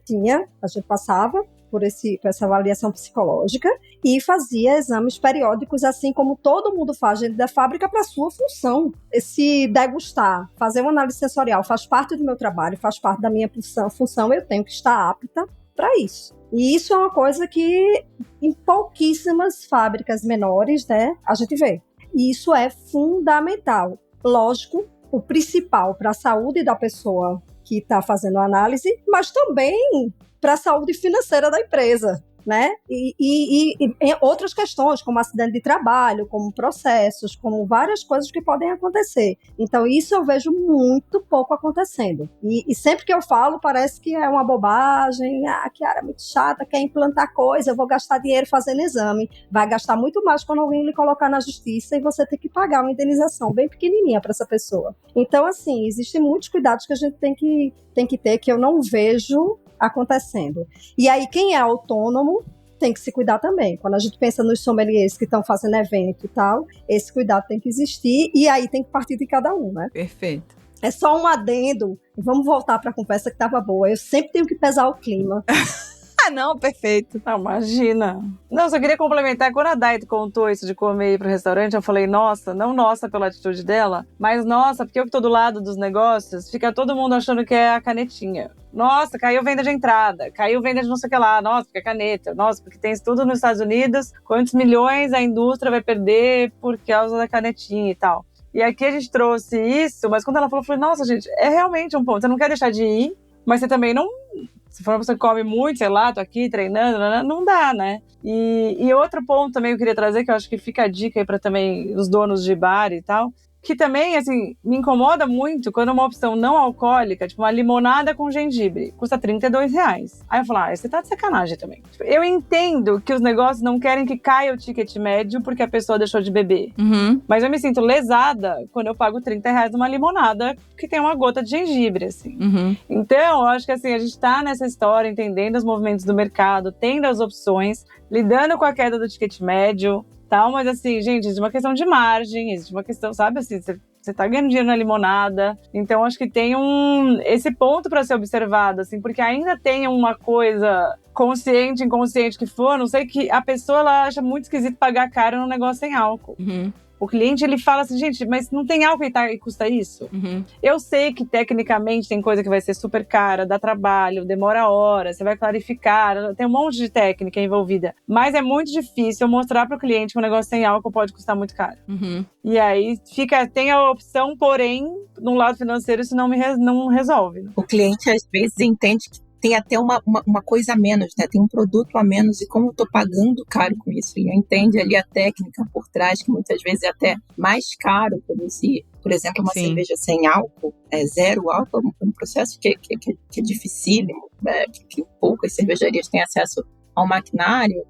a gente passava por essa avaliação psicológica e fazia exames periódicos, assim como todo mundo faz dentro da fábrica para a sua função. Esse degustar, fazer uma análise sensorial faz parte do meu trabalho, faz parte da minha função, eu tenho que estar apta para isso. E isso é uma coisa que em pouquíssimas fábricas menores, né, a gente vê. E isso é fundamental. Lógico, o principal para a saúde da pessoa que está fazendo a análise, mas também para a saúde financeira da empresa, né? E outras questões, como acidente de trabalho, como processos, como várias coisas que podem acontecer. Então, isso eu vejo muito pouco acontecendo. E sempre que eu falo, parece que é uma bobagem, que área muito chata, quer implantar coisa, eu vou gastar dinheiro fazendo exame. Vai gastar muito mais quando alguém lhe colocar na justiça e você ter que pagar uma indenização bem pequenininha para essa pessoa. Então, assim, existem muitos cuidados que a gente tem que ter, que eu não vejo acontecendo. E aí, quem é autônomo tem que se cuidar também. Quando a gente pensa nos sommeliers que estão fazendo evento e tal, esse cuidado tem que existir e aí tem que partir de cada um, né? Perfeito. É só um adendo. Vamos voltar para a conversa que estava boa. Eu sempre tenho que pesar o clima. Ah, não, perfeito. Não, imagina. Não, só queria complementar. Quando a Dai contou isso de comer ir pro restaurante, eu falei, nossa, não nossa pela atitude dela, mas nossa, porque eu que tô do lado dos negócios, fica todo mundo achando que é a canetinha. Nossa, caiu venda de entrada, caiu venda de não sei o que lá, nossa, porque é caneta, nossa, porque tem isso tudo nos Estados Unidos, quantos milhões a indústria vai perder por causa da canetinha e tal. E aqui a gente trouxe isso, mas quando ela falou, eu falei, nossa, gente, é realmente um ponto. Você não quer deixar de ir, mas você também não... Se for uma pessoa que come muito, sei lá, tô aqui treinando, não dá, né? E outro ponto também que eu queria trazer, que eu acho que fica a dica aí para também os donos de bar e tal, que também, assim, me incomoda muito quando uma opção não alcoólica, tipo uma limonada com gengibre, custa R$32. Aí eu falo, você tá de sacanagem também. Tipo, eu entendo que os negócios não querem que caia o ticket médio porque a pessoa deixou de beber. Uhum. Mas eu me sinto lesada quando eu pago R$30 numa limonada que tem uma gota de gengibre, assim. Uhum. Então, eu acho que assim, a gente tá nessa história, entendendo os movimentos do mercado, tendo as opções, lidando com a queda do ticket médio, tal, mas assim, gente, existe uma questão de margem, existe uma questão, sabe, assim, você tá ganhando dinheiro na limonada, então acho que tem esse ponto para ser observado, assim, porque ainda tem uma coisa consciente, inconsciente que for, não sei, que a pessoa, ela acha muito esquisito pagar caro num negócio sem álcool. Uhum. O cliente, ele fala assim, gente, mas não tem álcool e custa isso? Uhum. Eu sei que tecnicamente tem coisa que vai ser super cara, dá trabalho, demora horas, você vai clarificar, tem um monte de técnica envolvida. Mas é muito difícil eu mostrar para o cliente que um negócio sem álcool pode custar muito caro. Uhum. E aí tem a opção, porém, no lado financeiro isso não resolve. O cliente às vezes entende que tem até uma coisa a menos, né? Tem um produto a menos, e como eu estou pagando caro com isso? Ele entende ali a técnica por trás, que muitas vezes é até mais caro produzir. Por exemplo, uma cerveja sem álcool, zero álcool, é um processo que é dificílimo, que poucas cervejarias têm acesso ao maquinário,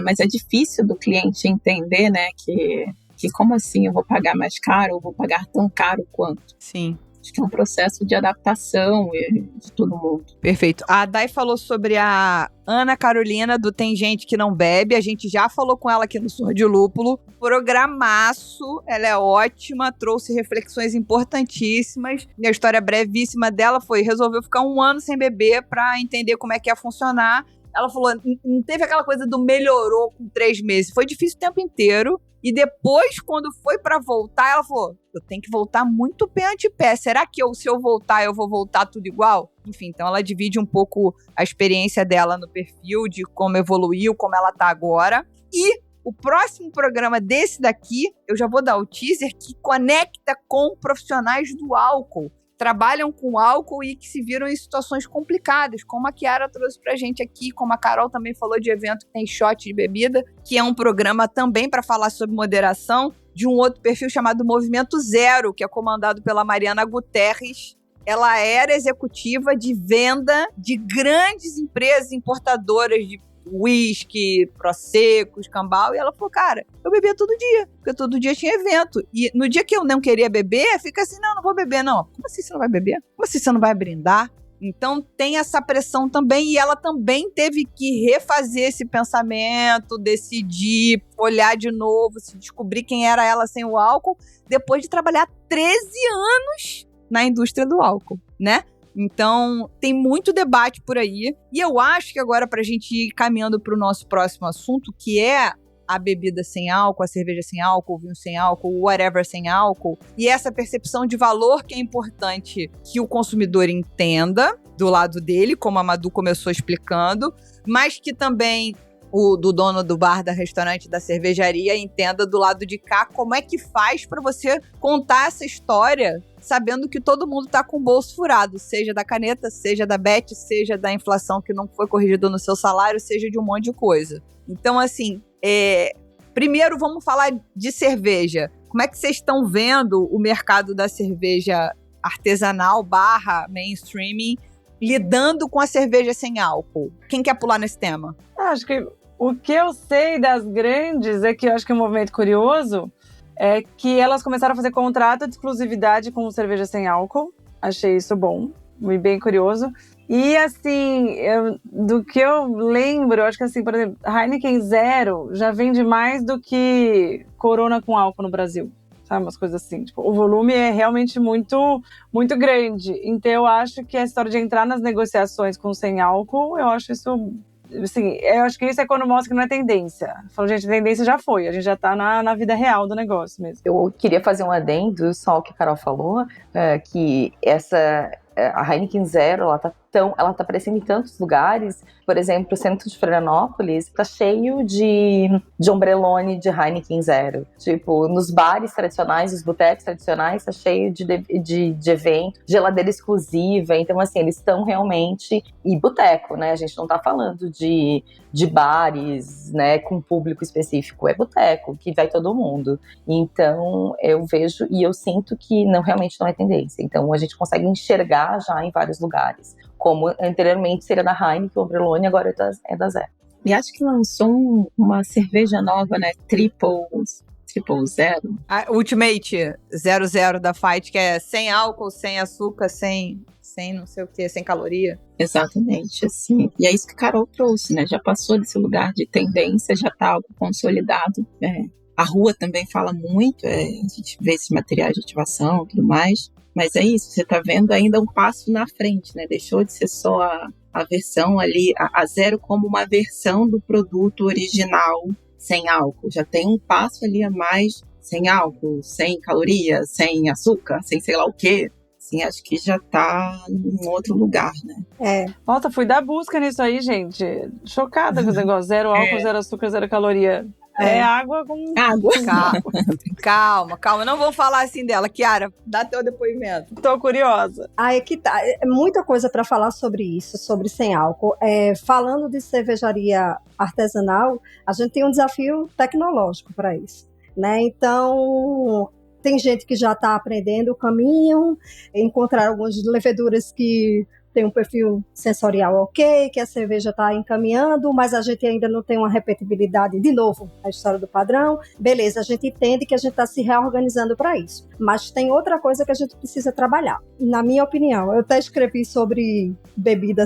mas é difícil do cliente entender, né, que como assim eu vou pagar mais caro ou vou pagar tão caro quanto? Sim. Acho que é um processo de adaptação de todo mundo. Perfeito. A Dai falou sobre a Ana Carolina do Tem Gente Que Não Bebe. A gente já falou com ela aqui no Surra de Lúpulo. Programaço, ela é ótima, trouxe reflexões importantíssimas. E a história brevíssima dela foi: resolveu ficar 1 ano sem beber pra entender como é que ia funcionar. Ela falou, não teve aquela coisa do melhorou com 3 meses. Foi difícil o tempo inteiro. E depois, quando foi pra voltar, ela falou, eu tenho que voltar muito pé ante pé. Será que se eu voltar, eu vou voltar tudo igual? Enfim, então ela divide um pouco a experiência dela no perfil, de como evoluiu, como ela tá agora. E o próximo programa desse daqui, eu já vou dar o teaser, que conecta com profissionais do álcool. Trabalham com álcool e que se viram em situações complicadas, como a Chiara trouxe pra gente aqui, como a Carol também falou de evento que tem shot de bebida, que é um programa também para falar sobre moderação, de um outro perfil chamado Movimento Zero, que é comandado pela Mariana Guterres. Ela era executiva de venda de grandes empresas importadoras de whisky, prosecco, escambau, e ela falou, cara, eu bebia todo dia, porque todo dia tinha evento, e no dia que eu não queria beber, fica assim, não vou beber, não. Como assim você não vai beber? Como assim você não vai brindar? Então tem essa pressão também, e ela também teve que refazer esse pensamento, decidir, olhar de novo, se descobrir quem era ela sem o álcool, depois de trabalhar 13 anos na indústria do álcool, né? Então, tem muito debate por aí. E eu acho que agora, pra gente ir caminhando pro nosso próximo assunto, que é a bebida sem álcool, a cerveja sem álcool, o vinho sem álcool, whatever sem álcool, e essa percepção de valor que é importante que o consumidor entenda do lado dele, como a Madu começou explicando, mas que também do dono do bar, da restaurante, da cervejaria entenda do lado de cá como é que faz para você contar essa história sabendo que todo mundo tá com o bolso furado, seja da caneta, seja da Bet, seja da inflação que não foi corrigida no seu salário, seja de um monte de coisa. Então, assim, primeiro vamos falar de cerveja. Como é que vocês estão vendo o mercado da cerveja artesanal / mainstreaming lidando com a cerveja sem álcool? Quem quer pular nesse tema? Acho que o que eu sei das grandes é que eu acho que um movimento curioso é que elas começaram a fazer contrato de exclusividade com cerveja sem álcool. Achei isso bom, bem curioso. E assim, do que eu lembro, eu acho que assim, por exemplo, Heineken Zero já vende mais do que Corona com álcool no Brasil. Sabe, umas coisas assim. Tipo, o volume é realmente muito, muito grande. Então eu acho que a história de entrar nas negociações com sem álcool, eu acho isso... Assim, eu acho que isso é quando mostra que não é tendência. Falo, gente, a tendência já foi, a gente já tá na vida real do negócio mesmo. Eu queria fazer um adendo só ao que a Carol falou, que a Heineken Zero, ela tá aparecendo em tantos lugares. Por exemplo, o centro de Florianópolis tá cheio de ombrelone de Heineken Zero. Tipo, nos bares tradicionais, os botecos tradicionais, tá cheio de evento, geladeira exclusiva. Então, assim, eles estão realmente... E boteco, né? A gente não tá falando de bares, né, com público específico. É boteco, que vai todo mundo. Então, eu vejo e eu sinto que realmente não é tendência. Então, a gente consegue enxergar já em vários lugares. Como anteriormente seria da Heineken, o Ombrelone, agora é da Zero. E acho que lançou uma cerveja nova, né? Triple Zero. A Ultimate 00 da Fight, que é sem álcool, sem açúcar, sem não sei o que, sem caloria. Exatamente, assim. E é isso que a Carol trouxe, né? Já passou desse lugar de tendência, já tá algo consolidado. A rua também fala muito, a gente vê esses materiais de ativação e tudo mais. Mas é isso, você tá vendo ainda um passo na frente, né? Deixou de ser só a versão ali, a Zero como uma versão do produto original sem álcool, já tem um passo ali a mais, sem álcool, sem caloria, sem açúcar, sem sei lá o quê. Assim, acho que já tá em outro lugar, né? Nossa, fui dar busca nisso aí, gente. Chocada com esse negócio. Zero álcool, zero açúcar, zero caloria. É água com... Água. Calma. Não vou falar assim dela. Chiara, dá teu depoimento. Tô curiosa. Aí que tá. É muita coisa para falar sobre isso, sobre sem álcool. Falando de cervejaria artesanal, a gente tem um desafio tecnológico para isso, né? Então, tem gente que já está aprendendo o caminho, encontrar algumas leveduras que tem um perfil sensorial ok, que a cerveja está encaminhando, mas a gente ainda não tem uma repetibilidade, de novo, a história do padrão. Beleza, a gente entende que a gente está se reorganizando para isso. Mas tem outra coisa que a gente precisa trabalhar. Na minha opinião, eu até escrevi sobre bebida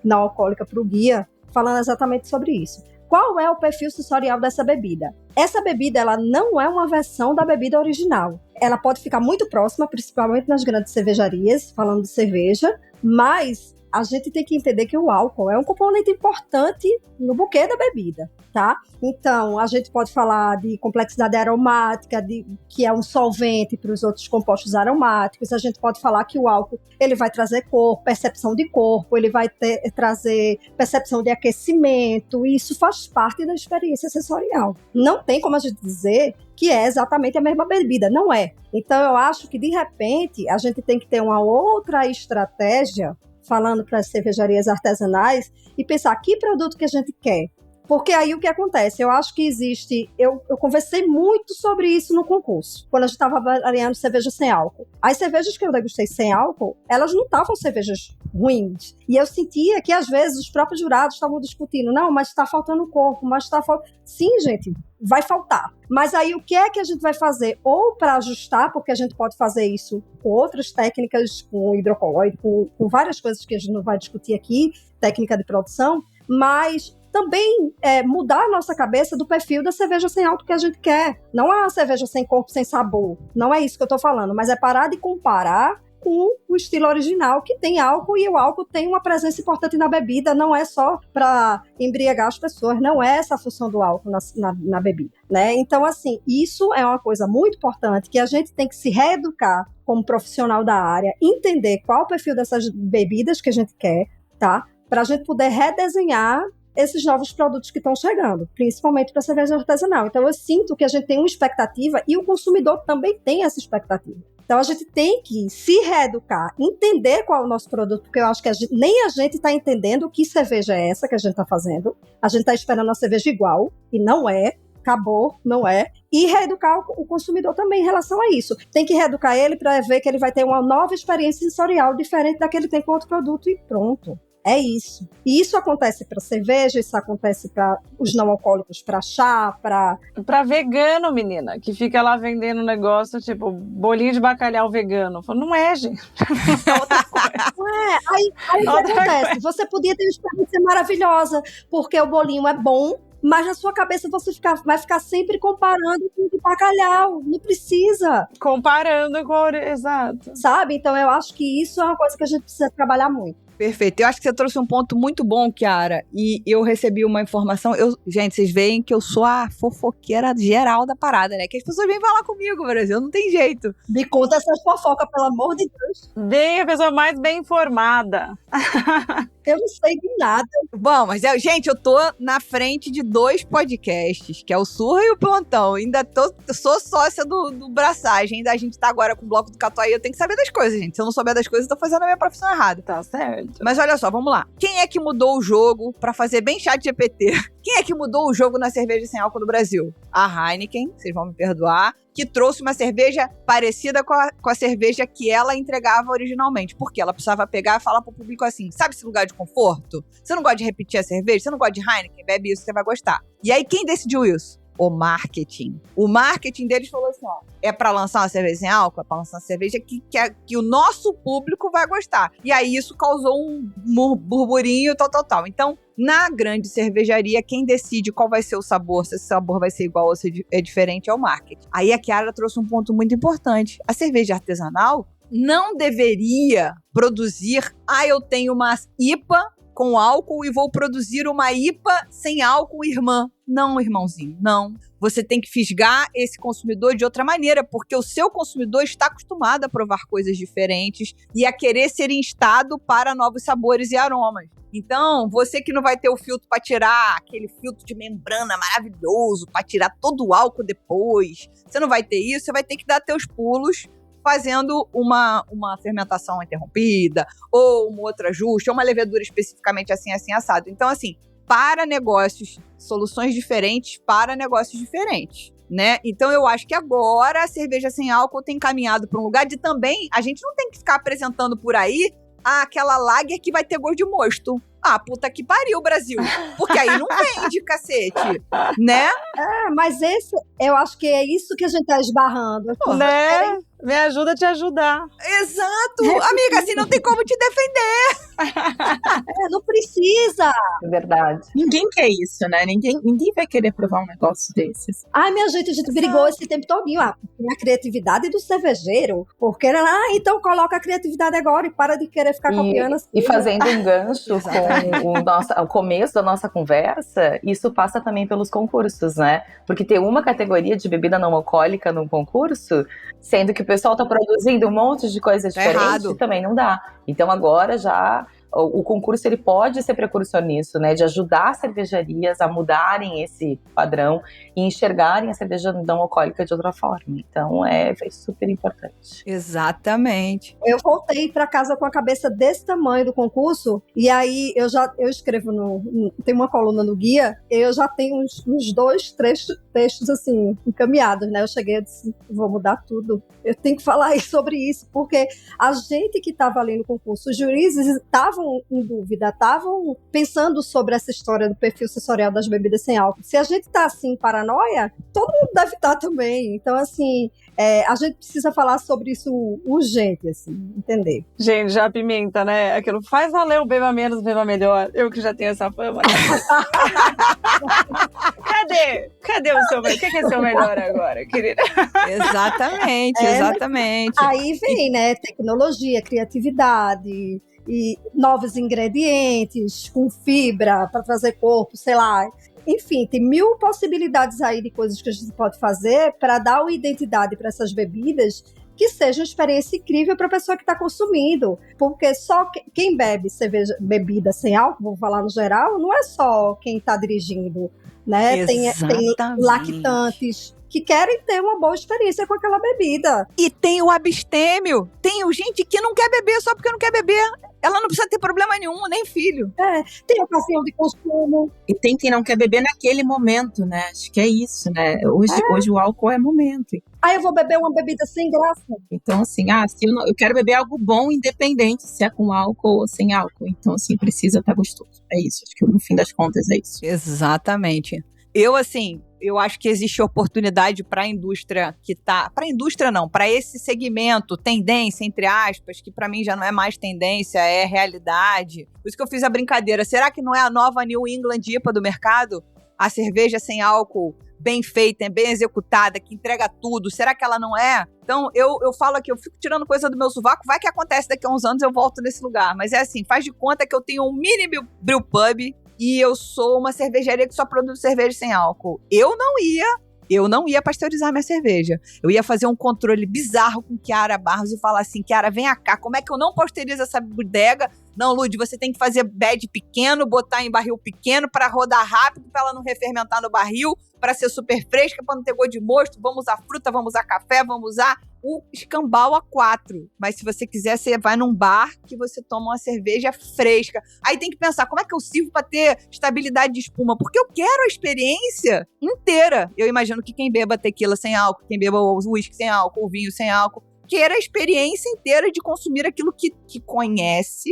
não alcoólica para o guia, falando exatamente sobre isso. Qual é o perfil sensorial dessa bebida? Essa bebida, ela não é uma versão da bebida original. Ela pode ficar muito próxima, principalmente nas grandes cervejarias, falando de cerveja, mas a gente tem que entender que o álcool é um componente importante no buquê da bebida, tá? Então, a gente pode falar de complexidade aromática, que é um solvente para os outros compostos aromáticos. A gente pode falar que o álcool ele vai trazer percepção de corpo, ele vai trazer percepção de aquecimento, e isso faz parte da experiência sensorial. Não tem como a gente dizer que é exatamente a mesma bebida, não é. Então, eu acho que, de repente, a gente tem que ter uma outra estratégia, falando para as cervejarias artesanais, e pensar que produto que a gente quer. Porque aí o que acontece? Eu acho que existe... Eu conversei muito sobre isso no concurso, quando a gente estava avaliando cerveja sem álcool. As cervejas que eu degustei sem álcool, elas não estavam cervejas ruins. E eu sentia que, às vezes, os próprios jurados estavam discutindo, não, mas está faltando corpo, mas está faltando... Sim, gente, vai faltar. Mas aí o que é que a gente vai fazer? Ou para ajustar, porque a gente pode fazer isso com outras técnicas, com hidrocoloide, com várias coisas que a gente não vai discutir aqui, técnica de produção, mas também mudar a nossa cabeça do perfil da cerveja sem álcool que a gente quer. Não é uma cerveja sem corpo, sem sabor. Não é isso que eu estou falando, mas é parar de comparar com o estilo original, que tem álcool, e o álcool tem uma presença importante na bebida, não é só para embriagar as pessoas, não é essa a função do álcool na bebida, né? Então, assim, isso é uma coisa muito importante, que a gente tem que se reeducar como profissional da área, entender qual é o perfil dessas bebidas que a gente quer, tá? Para a gente poder redesenhar esses novos produtos que estão chegando, principalmente para a cerveja artesanal. Então, eu sinto que a gente tem uma expectativa, e o consumidor também tem essa expectativa. Então, a gente tem que se reeducar, entender qual é o nosso produto, porque eu acho que nem a gente está entendendo que cerveja é essa que a gente está fazendo. A gente está esperando uma cerveja igual, e não é. Acabou, não é. E reeducar o consumidor também em relação a isso. Tem que reeducar ele para ver que ele vai ter uma nova experiência sensorial diferente da que ele tem com outro produto, e pronto. É isso. E isso acontece para cerveja, isso acontece para os não alcoólicos, para chá, para vegano, menina, que fica lá vendendo um negócio tipo bolinho de bacalhau vegano. Falo, não é, gente. É outra coisa. Aí o que acontece? Você podia ter uma experiência maravilhosa, porque o bolinho é bom, mas na sua cabeça você vai ficar sempre comparando com o bacalhau. Não precisa. Comparando com exato. Sabe? Então eu acho que isso é uma coisa que a gente precisa trabalhar muito. Perfeito. Eu acho que você trouxe um ponto muito bom, Chiara, e eu recebi uma informação. Gente, vocês veem que eu sou a fofoqueira geral da parada, né? Que as pessoas vêm falar comigo, Brasil, não tem jeito. Me conta essas fofocas, pelo amor de Deus. Bem, a pessoa mais bem informada. Eu não sei de nada. Bom, mas, gente, eu tô na frente de 2 podcasts, que é o Surra e o Plantão. Ainda sou sócia do Braçagem. Ainda a gente tá agora com o Bloco do Catuai. Eu tenho que saber das coisas, gente. Se eu não souber das coisas, eu tô fazendo a minha profissão errada. Tá certo. Mas olha só, vamos lá. Quem é que mudou o jogo, pra fazer bem chat GPT? Quem é que mudou o jogo na cerveja sem álcool no Brasil? A Heineken, vocês vão me perdoar, que trouxe uma cerveja parecida com a cerveja que ela entregava originalmente. Porque ela precisava pegar e falar pro público assim, sabe esse lugar de conforto? Você não gosta de repetir a cerveja? Você não gosta de Heineken? Bebe isso, você vai gostar. E aí, quem decidiu isso? O marketing. O marketing deles falou assim, ó, é pra lançar uma cerveja sem álcool? É pra lançar uma cerveja que o nosso público vai gostar. E aí isso causou um burburinho, tal. Então, na grande cervejaria, quem decide qual vai ser o sabor, se esse sabor vai ser igual ou se é diferente, é o marketing. Aí a Chiara trouxe um ponto muito importante. A cerveja artesanal não deveria produzir, eu tenho uma IPA com álcool e vou produzir uma IPA sem álcool, irmã. Não, irmãozinho, não. Você tem que fisgar esse consumidor de outra maneira, porque o seu consumidor está acostumado a provar coisas diferentes e a querer ser instado para novos sabores e aromas. Então, você que não vai ter o filtro para tirar aquele filtro de membrana maravilhoso, para tirar todo o álcool depois, você não vai ter isso, você vai ter que dar teus pulos fazendo uma fermentação interrompida, ou um outro ajuste, ou uma levedura especificamente assim, assado. Então, assim, para negócios, soluções diferentes para negócios diferentes, né? Então, eu acho que agora a cerveja sem álcool tem caminhado para um lugar de também, a gente não tem que ficar apresentando por aí aquela lager que vai ter gosto de mosto. Ah, puta que pariu, Brasil. Porque aí não vende, cacete. Né? Mas eu acho que é isso que a gente tá esbarrando. Né? Me ajuda a te ajudar. Exato. Amiga, assim não tem como te defender. Não precisa. É verdade. Ninguém quer isso, né? Ninguém vai querer provar um negócio desses. Ai, minha gente, a gente brigou esse tempo todinho. A criatividade do cervejeiro. Porque, então coloca a criatividade agora e para de querer ficar copiando assim. E fazendo um gancho com o começo da nossa conversa, isso passa também pelos concursos, né? Porque ter uma categoria de bebida não alcoólica num concurso, sendo que o pessoal tá produzindo um monte de coisas diferentes, também não dá. Então agora já o concurso ele pode ser precursor nisso, né? De ajudar cervejarias a mudarem esse padrão e enxergarem a cerveja não alcoólica de outra forma. Então é super importante. Exatamente. Eu voltei para casa com a cabeça desse tamanho do concurso e aí eu escrevo tem uma coluna no guia, eu já tenho uns 2, 3 textos assim encaminhados, né? Eu cheguei e disse, vou mudar tudo. Eu tenho que falar sobre isso, porque a gente que estava ali no concurso, os juízes estavam em dúvida, estavam pensando sobre essa história do perfil sensorial das bebidas sem álcool. Se a gente tá assim, paranoia, todo mundo deve estar também. Então, assim, a gente precisa falar sobre isso urgente, assim, entender. Gente, já pimenta, né? Aquilo faz valer o beba menos, beba melhor. Eu que já tenho essa fama. Cadê o seu melhor? O que é seu melhor agora, querida? Exatamente. Aí vem, né, tecnologia, criatividade e novos ingredientes com fibra para trazer corpo, sei lá. Enfim, tem 1000 possibilidades aí de coisas que a gente pode fazer para dar uma identidade para essas bebidas que seja uma experiência incrível para a pessoa que está consumindo. Porque só quem bebe bebida sem álcool, vou falar no geral, não é só quem está dirigindo, né? Tem lactantes que querem ter uma boa experiência com aquela bebida. E tem o abstêmio. Tem gente que não quer beber só porque não quer beber. Ela não precisa ter problema nenhum, nem filho. Tem ocasião de consumo. E tem quem não quer beber naquele momento, né? Acho que é isso, né? Hoje o álcool é momento. Eu vou beber uma bebida sem graça. Então, assim, se eu quero beber algo bom, independente se é com álcool ou sem álcool. Então, assim, precisa estar gostoso. É isso, acho que no fim das contas é isso. Exatamente. Eu acho que existe oportunidade para a indústria para esse segmento, tendência, entre aspas, que para mim já não é mais tendência, é realidade. Por isso que eu fiz a brincadeira. Será que não é a nova New England IPA do mercado? A cerveja sem álcool, bem feita, bem executada, que entrega tudo. Será que ela não é? Então, eu falo aqui, eu fico tirando coisa do meu sovaco, vai que acontece daqui a uns anos eu volto nesse lugar. Mas é assim, faz de conta que eu tenho um mini brewpub e eu sou uma cervejaria que só produz cerveja sem álcool. Eu não ia pasteurizar minha cerveja. Eu ia fazer um controle bizarro com Chiara Barros e falar assim, Chiara, vem cá, como é que eu não pasteurizo essa bodega? Não, Lud, você tem que fazer bed pequeno, botar em barril pequeno para rodar rápido, para ela não refermentar no barril, para ser super fresca, para não ter gosto de mosto. Vamos usar fruta, vamos usar café, vamos usar o escambau A4. Mas se você quiser, você vai num bar que você toma uma cerveja fresca. Aí tem que pensar, como é que eu sirvo para ter estabilidade de espuma? Porque eu quero a experiência inteira. Eu imagino que quem beba tequila sem álcool, quem beba uísque sem álcool, vinho sem álcool, queira a experiência inteira de consumir aquilo que conhece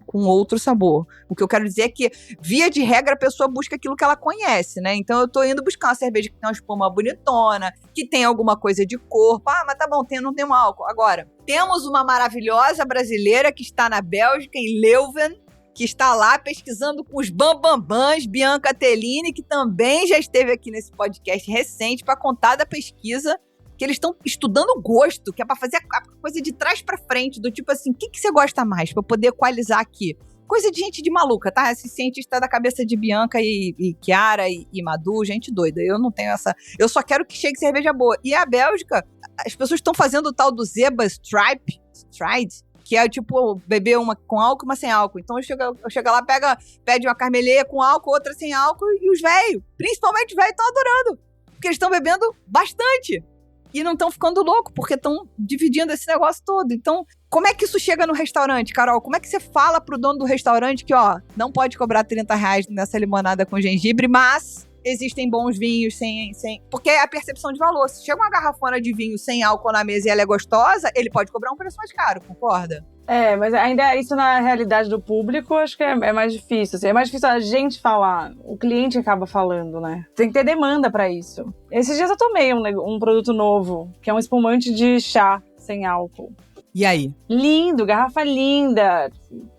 com outro sabor. O que eu quero dizer é que, via de regra, a pessoa busca aquilo que ela conhece, né? Então eu tô indo buscar uma cerveja que tem uma espuma bonitona, que tem alguma coisa de corpo. Mas tá bom, não tem um álcool. Agora, temos uma maravilhosa brasileira que está na Bélgica, em Leuven, que está lá pesquisando com os bambambãs, Bianca Tellini, que também já esteve aqui nesse podcast recente para contar da pesquisa que eles estão estudando o gosto, que é para fazer a coisa de trás para frente, do tipo assim, o que você gosta mais, para poder equalizar aqui? coisa de gente de maluca, tá? Esse cientista da cabeça de Bianca e Chiara e Madu, gente doida. Eu não tenho essa... Eu só quero que chegue cerveja boa. E a Bélgica, as pessoas estão fazendo o tal do Zeba Stride, que é tipo beber uma com álcool e uma sem álcool. Então eu chego lá, pede uma carmeleia com álcool, outra sem álcool, e os velhos, principalmente os velhos, estão adorando. Porque eles estão bebendo bastante. E não estão ficando loucos, porque estão dividindo esse negócio todo. Então, como é que isso chega no restaurante, Carol? Como é que você fala pro dono do restaurante que, ó, não pode cobrar R$30 nessa limonada com gengibre, mas existem bons vinhos sem... Porque é a percepção de valor. Se chega uma garrafona de vinho sem álcool na mesa e ela é gostosa, ele pode cobrar um preço mais caro, concorda? Mas ainda isso na realidade do público, acho que é mais difícil. Assim, é mais difícil a gente falar, o cliente acaba falando, né? Tem que ter demanda pra isso. Esses dias eu tomei um produto novo, que é um espumante de chá sem álcool. E aí? Lindo, garrafa linda,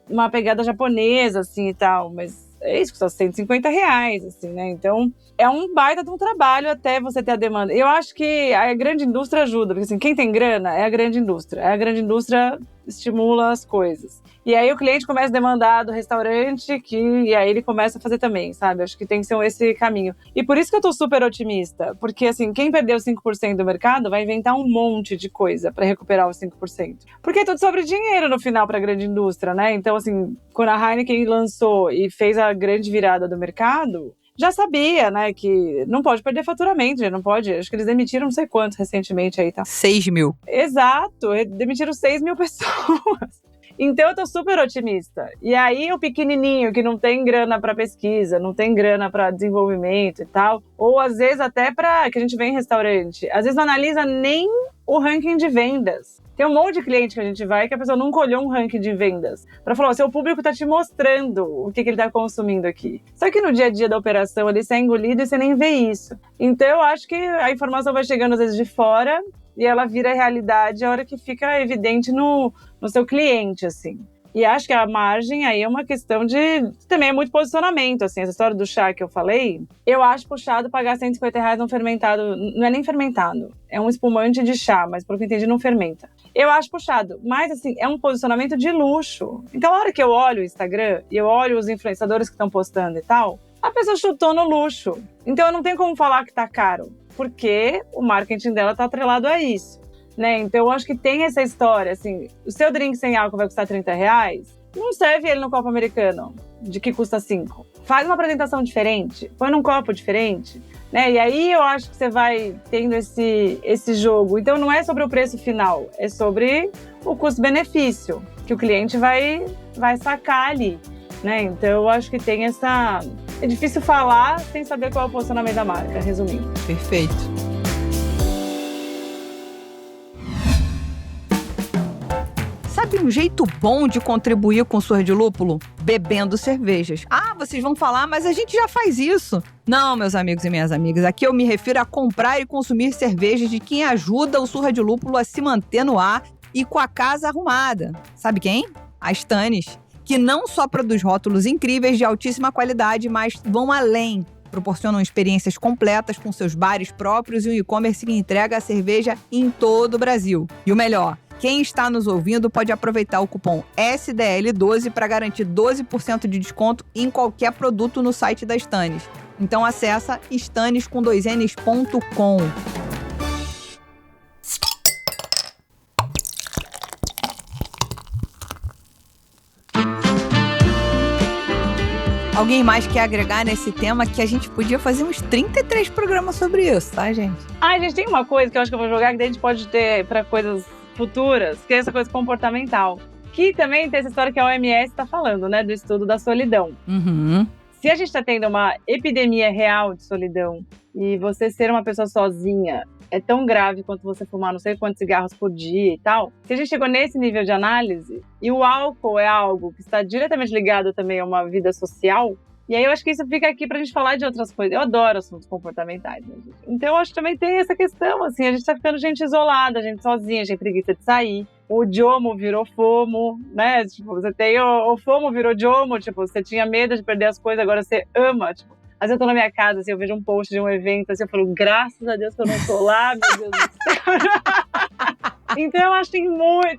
uma pegada japonesa, assim, e tal, mas é isso, custa R$150, assim, né? Então, é um baita de um trabalho até você ter a demanda. Eu acho que a grande indústria ajuda, porque assim, quem tem grana é a grande indústria. A grande indústria estimula as coisas. E aí o cliente começa a demandar do restaurante, e aí ele começa a fazer também, sabe? Acho que tem que ser esse caminho. E por isso que eu tô super otimista, porque assim, quem perdeu 5% do mercado vai inventar um monte de coisa pra recuperar os 5%. Porque é tudo sobre dinheiro no final pra grande indústria, né? Então assim, quando a Heineken lançou e fez a grande virada do mercado, já sabia, né, que não pode perder faturamento, já não pode. Acho que eles demitiram não sei quantos recentemente aí, tá? 6 mil. Exato, demitiram 6 mil pessoas. Então eu tô super otimista. E aí o pequenininho que não tem grana pra pesquisa, não tem grana pra desenvolvimento e tal, ou às vezes até pra que a gente vê em restaurante, às vezes não analisa nem o ranking de vendas. Tem um monte de cliente que a gente vai que a pessoa nunca olhou um ranking de vendas pra falar, seu público tá te mostrando o que ele tá consumindo aqui. Só que no dia a dia da operação ele é engolido e você nem vê isso. Então eu acho que a informação vai chegando às vezes de fora e ela vira realidade a hora que fica evidente no seu cliente, assim. E acho que a margem aí é uma questão de... Também é muito posicionamento, assim. Essa história do chá que eu falei, eu acho puxado pagar R$150 num fermentado... Não é nem fermentado, é um espumante de chá, mas pelo que eu entendi não fermenta. Eu acho puxado, mas assim, é um posicionamento de luxo. Então a hora que eu olho o Instagram e eu olho os influenciadores que estão postando e tal, a pessoa chutou no luxo. Então eu não tenho como falar que tá caro, porque o marketing dela tá atrelado a isso. Né? Então eu acho que tem essa história, assim, o seu drink sem álcool vai custar R$30, não serve ele no copo americano, de que custa 5. Faz uma apresentação diferente, põe num copo diferente, né? E aí eu acho que você vai tendo esse jogo. Então não é sobre o preço final, é sobre o custo-benefício, que o cliente vai sacar ali, né? Então eu acho que tem essa... É difícil falar sem saber qual é o posicionamento da marca, resumindo. Perfeito. Sabe um jeito bom de contribuir com o Surra de Lúpulo? Bebendo cervejas. Ah, vocês vão falar, mas a gente já faz isso. Não, meus amigos e minhas amigas, aqui eu me refiro a comprar e consumir cervejas de quem ajuda o Surra de Lúpulo a se manter no ar e com a casa arrumada. Sabe quem? A Stannis, que não só produz rótulos incríveis de altíssima qualidade, mas vão além. Proporcionam experiências completas com seus bares próprios e um e-commerce que entrega a cerveja em todo o Brasil. E o melhor, quem está nos ouvindo pode aproveitar o cupom SDL12 para garantir 12% de desconto em qualquer produto no site da Stannis. Então acessa stannis.com. Alguém mais quer agregar nesse tema que a gente podia fazer uns 33 programas sobre isso, tá, gente? Ah, gente, tem uma coisa que eu acho que eu vou jogar que daí a gente pode ter para coisas futuras, que é essa coisa comportamental. Que também tem essa história que a OMS está falando, né, do estudo da solidão. Uhum. Se a gente está tendo uma epidemia real de solidão e você ser uma pessoa sozinha é tão grave quanto você fumar não sei quantos cigarros por dia e tal, se a gente chegou nesse nível de análise e o álcool é algo que está diretamente ligado também a uma vida social, e aí eu acho que isso fica aqui pra gente falar de outras coisas. Eu adoro assuntos comportamentais, né, gente? Então eu acho que também tem essa questão, assim, a gente tá ficando gente isolada, gente sozinha, gente preguiça de sair. O Jomo virou FOMO, né? Tipo, você tem o FOMO virou Jomo, tipo, você tinha medo de perder as coisas, agora você ama, tipo. Às vezes eu tô na minha casa, assim, eu vejo um post de um evento, assim, eu falo, graças a Deus que eu não tô lá, meu Deus do céu. Então eu acho que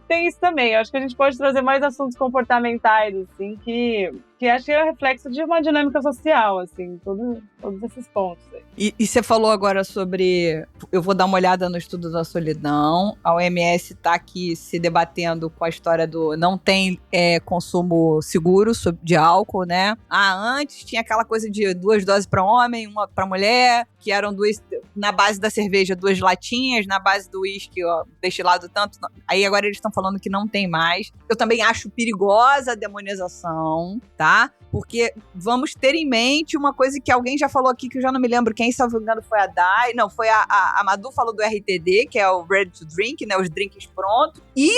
tem isso também. Eu acho que a gente pode trazer mais assuntos comportamentais, assim, que acho que é reflexo de uma dinâmica social, assim, todos esses pontos aí. E você falou agora sobre... Eu vou dar uma olhada no estudo da solidão. A OMS está aqui se debatendo com a história do não tem consumo seguro de álcool, né? Antes tinha aquela coisa de 2 doses para homem, 1 para mulher, que eram 2, na base da cerveja, 2 latinhas, na base do uísque, destilado tanto. Aí agora eles estão falando que não tem mais. Eu também acho perigosa a demonização, tá? Porque vamos ter em mente uma coisa que alguém já falou aqui, que eu já não me lembro quem, se eu não me engano, foi a Dai. Não, foi a Madu falou do RTD, que é o Ready to Drink, né? Os drinks prontos. E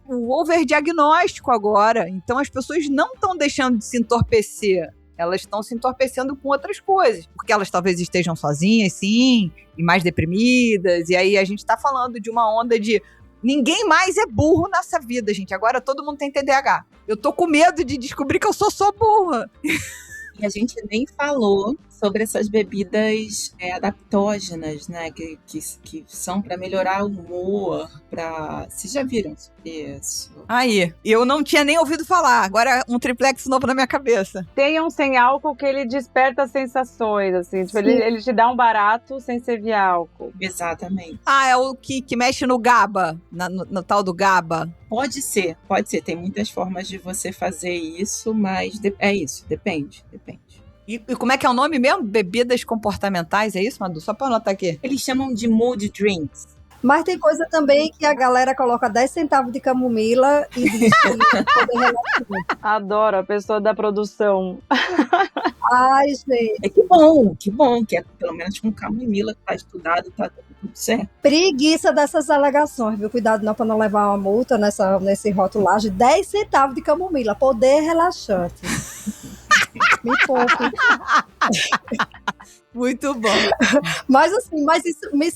o over-diagnóstico agora. Então as pessoas não estão deixando de se entorpecer. Elas estão se entorpecendo com outras coisas. Porque elas talvez estejam sozinhas, sim, e mais deprimidas. E aí a gente tá falando de uma onda de... Ninguém mais é burro nessa vida, gente. Agora todo mundo tem TDAH. Eu tô com medo de descobrir que eu sou só burra. E a gente nem falou sobre essas bebidas adaptógenas, né? Que são para melhorar o humor, Vocês já viram sobre isso? Aí, eu não tinha nem ouvido falar. Agora um triplex novo na minha cabeça. Tem um sem álcool que ele desperta sensações, assim. Tipo, ele te dá um barato sem servir álcool. Exatamente. É o que mexe no GABA, no tal do GABA. Pode ser. Tem muitas formas de você fazer isso, mas é isso, depende. E como é que é o nome mesmo? Bebidas comportamentais, é isso, Madu? Só pra anotar aqui. Eles chamam de mood drinks. Mas tem coisa também que a galera coloca 10 centavos de camomila e diz que poder relaxar. Adoro a pessoa da produção. Ai, gente. Que bom, que é pelo menos com camomila, que tá estudado, tá tudo certo. Preguiça dessas alegações, viu? Cuidado não, pra não levar uma multa nesse rotulagem. 10 centavos de camomila, poder relaxante. Me poupe. Muito bom. Mas assim,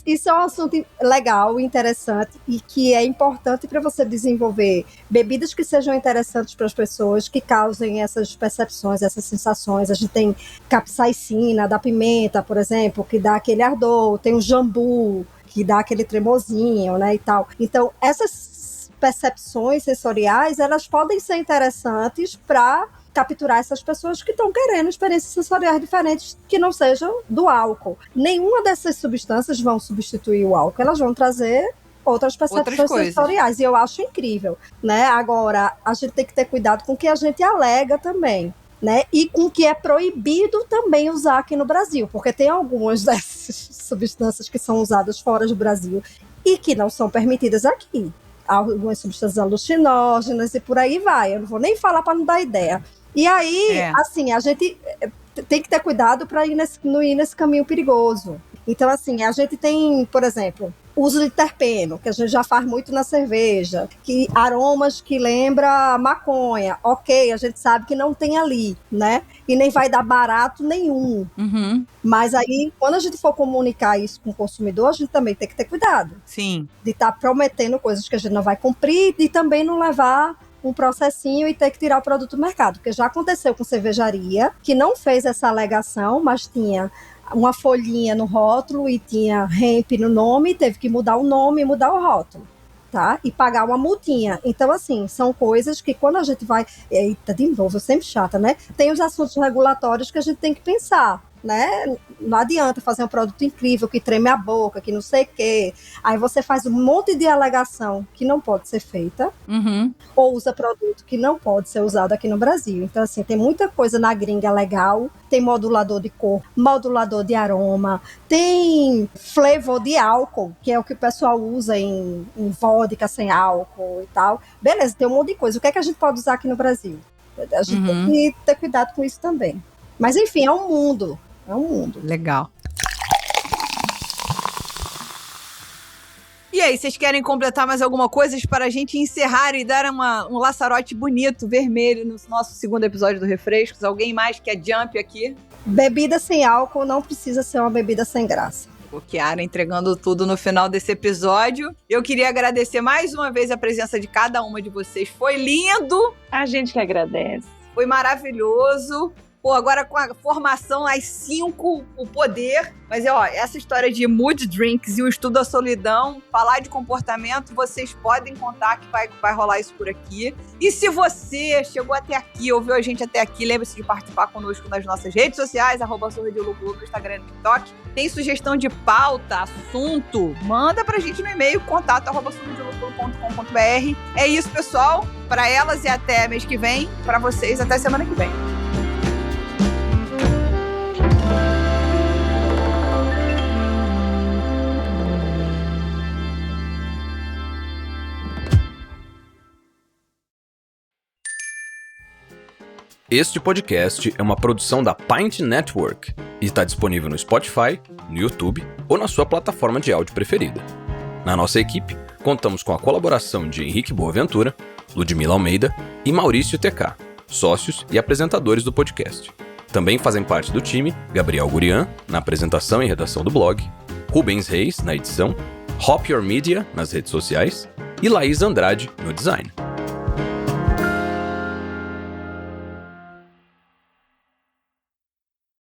isso é um assunto legal, interessante e que é importante para você desenvolver bebidas que sejam interessantes para as pessoas, que causem essas percepções, essas sensações. A gente tem capsaicina, da pimenta, por exemplo, que dá aquele ardor, tem o jambu, que dá aquele tremozinho, né, e tal. Então, essas percepções sensoriais, elas podem ser interessantes para capturar essas pessoas que estão querendo experiências sensoriais diferentes que não sejam do álcool. Nenhuma dessas substâncias vão substituir o álcool, elas vão trazer outras percepções sensoriais, e eu acho incrível, né? Agora, a gente tem que ter cuidado com o que a gente alega também, né? E com o que é proibido também usar aqui no Brasil, porque tem algumas dessas substâncias que são usadas fora do Brasil e que não são permitidas aqui. Algumas substâncias alucinógenas e por aí vai. Eu não vou nem falar para não dar ideia. E aí, assim, a gente tem que ter cuidado para não ir nesse caminho perigoso. Então, assim, a gente tem, por exemplo, uso de terpeno, que a gente já faz muito na cerveja, que aromas que lembra maconha. Ok, a gente sabe que não tem ali, né? E nem vai dar barato nenhum. Uhum. Mas aí, quando a gente for comunicar isso com o consumidor, a gente também tem que ter cuidado. Sim. De estar prometendo coisas que a gente não vai cumprir e também não levar um processinho e ter que tirar o produto do mercado. Porque já aconteceu com cervejaria, que não fez essa alegação, mas tinha uma folhinha no rótulo e tinha hemp no nome, teve que mudar o nome e mudar o rótulo, tá? E pagar uma multinha. Então, assim, são coisas que quando a gente vai... Eita, de novo, eu sempre chata, né? Tem os assuntos regulatórios que a gente tem que pensar, né? Não adianta fazer um produto incrível que treme a boca, que não sei o quê. Aí você faz um monte de alegação que não pode ser feita, ou usa produto que não pode ser usado aqui no Brasil. Então, assim, tem muita coisa na gringa legal. Tem modulador de cor, modulador de aroma, tem flavor de álcool, que é o que o pessoal usa em vodka sem álcool e tal. Beleza, tem um monte de coisa. O que é que a gente pode usar aqui no Brasil? A gente tem que ter cuidado com isso também. Mas, enfim, é um mundo. É um mundo. Legal. E aí, vocês querem completar mais alguma coisa para a gente encerrar e dar um laçarote bonito, vermelho, no nosso segundo episódio do Refrescos? Alguém mais quer jump aqui? Bebida sem álcool não precisa ser uma bebida sem graça. O Chiara entregando tudo no final desse episódio. Eu queria agradecer mais uma vez a presença de cada uma de vocês. Foi lindo! A gente que agradece. Foi maravilhoso. Pô, agora com a formação às 5, o poder. Mas, essa história de mood drinks e o estudo da solidão, falar de comportamento, vocês podem contar que vai rolar isso por aqui. E se você chegou até aqui, ouviu a gente até aqui, lembre-se de participar conosco nas nossas redes sociais, @Sorridilúpulo no Instagram e no TikTok. Tem sugestão de pauta, assunto, manda pra gente no e-mail, contato@sorridilúpulo.com.br. É isso, pessoal. Pra elas e até mês que vem. Pra vocês, até semana que vem. Este podcast é uma produção da Pint Network e está disponível no Spotify, no YouTube ou na sua plataforma de áudio preferida. Na nossa equipe, contamos com a colaboração de Henrique Boaventura, Ludmila Almeida e Maurício TK, sócios e apresentadores do podcast. Também fazem parte do time Gabriel Gurian, na apresentação e redação do blog, Rubens Reis, na edição, Hop Your Media, nas redes sociais, e Laís Andrade, no design.